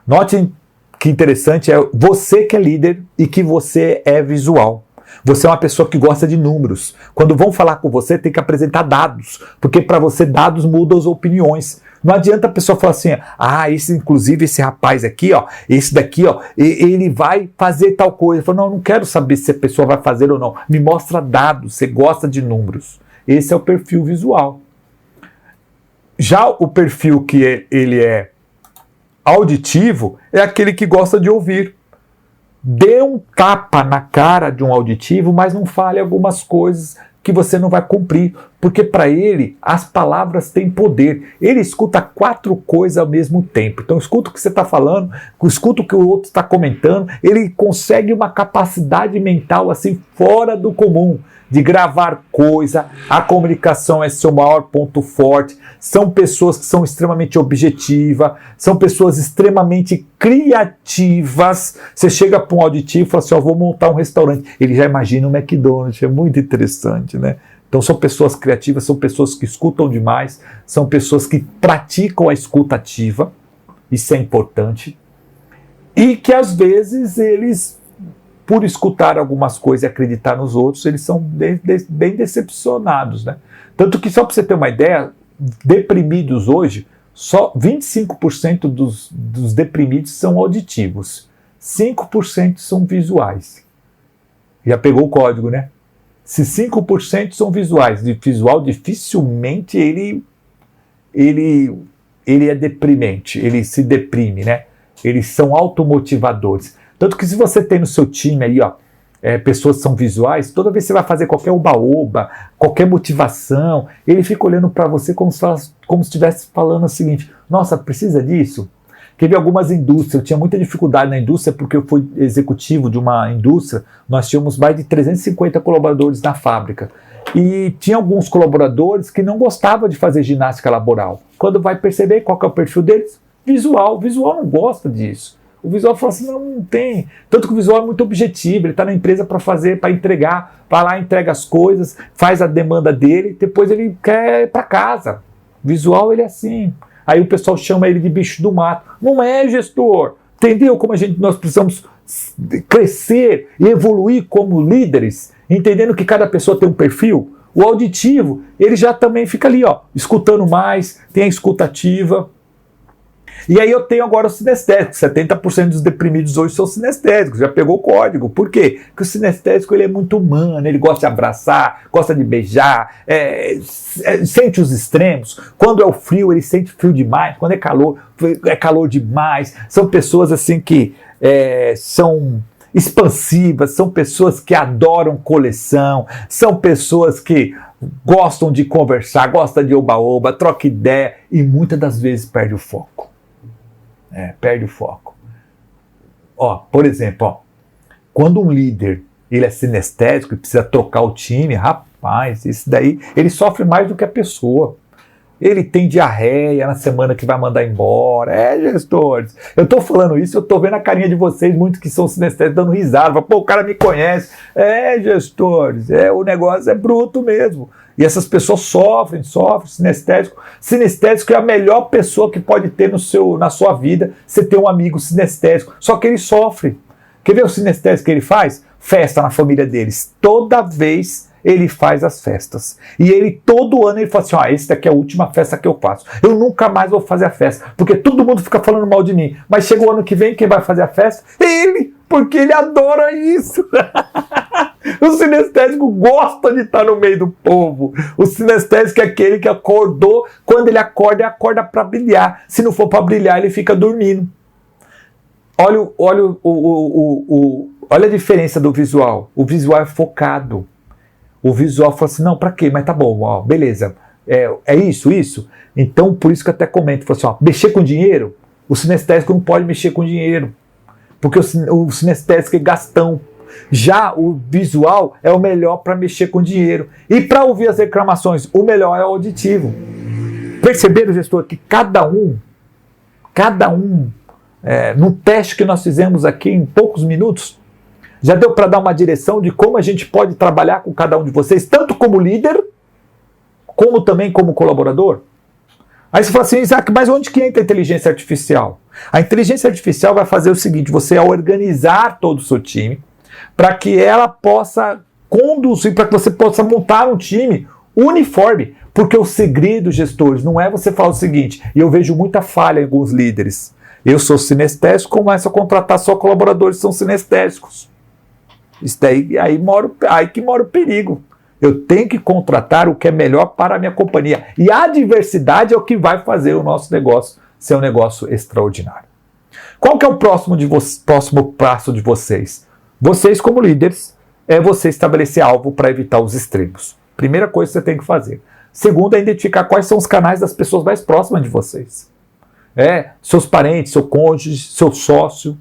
Notem que interessante, é você que é líder e que você é visual. Você é uma pessoa que gosta de números. Quando vão falar com você, tem que apresentar dados, porque para você dados mudam as opiniões. Não adianta a pessoa falar assim, inclusive esse rapaz aqui, esse daqui, ele vai fazer tal coisa. Eu falo, não quero saber se a pessoa vai fazer ou não. Me mostra dados, você gosta de números. Esse é o perfil visual. Já o perfil que ele é auditivo é aquele que gosta de ouvir. Dê um tapa na cara de um auditivo, mas não fale algumas coisas que você não vai cumprir, porque para ele as palavras têm poder. Ele escuta 4 coisas ao mesmo tempo. Então escuta o que você está falando, escuta o que o outro está comentando, ele consegue uma capacidade mental assim fora do comum, de gravar coisa. A comunicação é seu maior ponto forte. São pessoas que são extremamente objetivas, são pessoas extremamente criativas. Você chega para um auditivo e fala assim, vou montar um restaurante. Ele já imagina um McDonald's, é muito interessante, né? Então são pessoas criativas, são pessoas que escutam demais, são pessoas que praticam a escuta ativa, isso é importante, e que às vezes eles, por escutar algumas coisas e acreditar nos outros, eles são bem decepcionados, né? Tanto que, só para você ter uma ideia, deprimidos hoje, só 25% dos deprimidos são auditivos, 5% são visuais. Já pegou o código, né? Se 5% são visuais, de visual dificilmente ele é deprimente, ele se deprime, né? Eles são automotivadores. Tanto que se você tem no seu time aí, pessoas que são visuais, toda vez que você vai fazer qualquer oba-oba, qualquer motivação, ele fica olhando para você como se estivesse falando o seguinte, nossa, precisa disso? Teve algumas indústrias, eu tinha muita dificuldade na indústria porque eu fui executivo de uma indústria, nós tínhamos mais de 350 colaboradores na fábrica. E tinha alguns colaboradores que não gostavam de fazer ginástica laboral. Quando vai perceber qual que é o perfil deles? Visual. O visual não gosta disso. O visual fala assim, não tem. Tanto que o visual é muito objetivo, ele está na empresa para fazer, para entregar, vai lá, entrega as coisas, faz a demanda dele, depois ele quer ir para casa. O visual ele é assim. Aí o pessoal chama ele de bicho do mato. Não é, gestor. Entendeu como nós precisamos crescer e evoluir como líderes, entendendo que cada pessoa tem um perfil? O auditivo, ele já também fica ali, escutando mais, tem a escuta ativa. E aí eu tenho agora o sinestésico. 70% dos deprimidos hoje são sinestésicos. Já pegou o código. Por quê? Porque o sinestésico ele é muito humano. Ele gosta de abraçar, gosta de beijar, sente os extremos. Quando é o frio, ele sente frio demais. Quando é calor demais. São pessoas assim que são expansivas, são pessoas que adoram coleção, são pessoas que gostam de conversar, gostam de oba-oba, troca ideia e muitas das vezes perde o foco. Perde o foco. Por exemplo, quando um líder ele é sinestésico e precisa trocar o time, rapaz, isso daí, ele sofre mais do que a pessoa. Ele tem diarreia na semana que vai mandar embora. Gestores. Eu tô falando isso, eu tô vendo a carinha de vocês, muitos que são sinestésicos, dando risada. Pô, o cara me conhece. Gestores. O negócio é bruto mesmo. E essas pessoas sofrem, sinestésico. Sinestésico é a melhor pessoa que pode ter na sua vida, você ter um amigo sinestésico. Só que ele sofre. Quer ver o sinestésico que ele faz? Festa na família deles. Toda vez ele faz as festas. E ele, todo ano, ele fala assim, esse daqui é a última festa que eu faço. Eu nunca mais vou fazer a festa, porque todo mundo fica falando mal de mim. Mas chega o ano que vem, quem vai fazer a festa? Ele, porque ele adora isso. O sinestésico gosta de estar no meio do povo. O sinestésico é aquele que acordou, quando ele acorda para brilhar. Se não for para brilhar, ele fica dormindo. Olha a diferença do visual. O visual é focado. O visual fala assim, não, pra quê? Mas tá bom, beleza. É isso. Então, por isso que eu até comento, falo assim, mexer com dinheiro, o sinestésico não pode mexer com dinheiro. Porque o sinestésico é gastão. Já o visual é o melhor para mexer com dinheiro. E para ouvir as reclamações, o melhor é o auditivo. Perceberam, gestor, que cada um, no teste que nós fizemos aqui em poucos minutos, já deu para dar uma direção de como a gente pode trabalhar com cada um de vocês, tanto como líder, como também como colaborador? Aí você fala assim, Isaac, mas onde que entra a inteligência artificial? A inteligência artificial vai fazer o seguinte, você vai organizar todo o seu time, para que ela possa conduzir, para que você possa montar um time uniforme. Porque o segredo, gestores, não é você falar o seguinte, e eu vejo muita falha em alguns líderes. Eu sou sinestésico, começo a contratar só colaboradores que são sinestésicos. Isso daí, aí que mora o perigo. Eu tenho que contratar o que é melhor para a minha companhia. E a diversidade é o que vai fazer o nosso negócio ser um negócio extraordinário. Qual que é o próximo passo de vocês? Vocês, como líderes, é você estabelecer alvo para evitar os extremos. Primeira coisa que você tem que fazer. Segundo, é identificar quais são os canais das pessoas mais próximas de vocês. Seus parentes, seu cônjuge, seu sócio,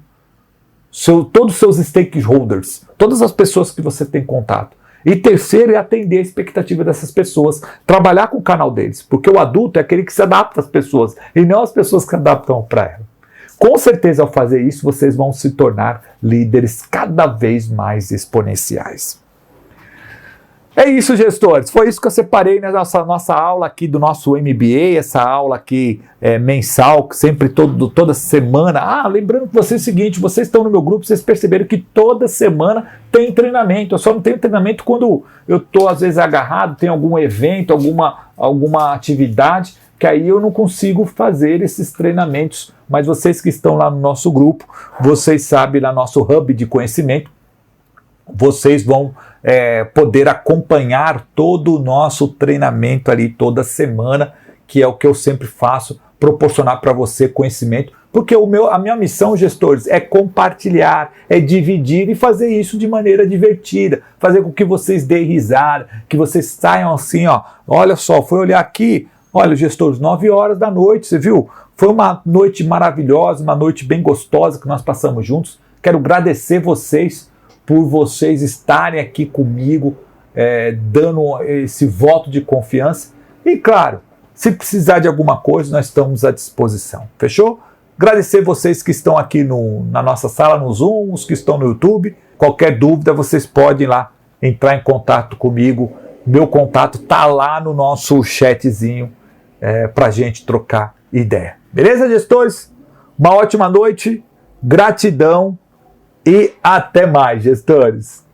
todos os seus stakeholders, todas as pessoas que você tem contato. E terceiro é atender a expectativa dessas pessoas, trabalhar com o canal deles, porque o adulto é aquele que se adapta às pessoas e não as pessoas que se adaptam para ela. Com certeza, ao fazer isso, vocês vão se tornar líderes cada vez mais exponenciais. É isso, gestores. Foi isso que eu separei na nossa aula aqui do nosso MBA, essa aula aqui mensal, sempre toda semana. Lembrando que vocês é o seguinte, vocês estão no meu grupo, vocês perceberam que toda semana tem treinamento. Eu só não tenho treinamento quando eu estou, às vezes, agarrado, tem algum evento, alguma atividade, que aí eu não consigo fazer esses treinamentos. Mas vocês que estão lá no nosso grupo, vocês sabem, lá no nosso hub de conhecimento, vocês vão poder acompanhar todo o nosso treinamento ali toda semana, que é o que eu sempre faço, proporcionar para você conhecimento, porque a minha missão, gestores, é compartilhar, é dividir e fazer isso de maneira divertida, fazer com que vocês deem risada, que vocês saiam assim, olha só, foi olhar aqui, olha, gestores, 9 horas da noite, você viu? Foi uma noite maravilhosa, uma noite bem gostosa que nós passamos juntos. Quero agradecer vocês por vocês estarem aqui comigo, dando esse voto de confiança. E claro, se precisar de alguma coisa, nós estamos à disposição. Fechou? Agradecer vocês que estão aqui na nossa sala, no Zoom, os que estão no YouTube. Qualquer dúvida, vocês podem lá entrar em contato comigo. Meu contato está lá no nosso chatzinho para a gente trocar ideia. Beleza, gestores? Uma ótima noite, gratidão e até mais, gestores!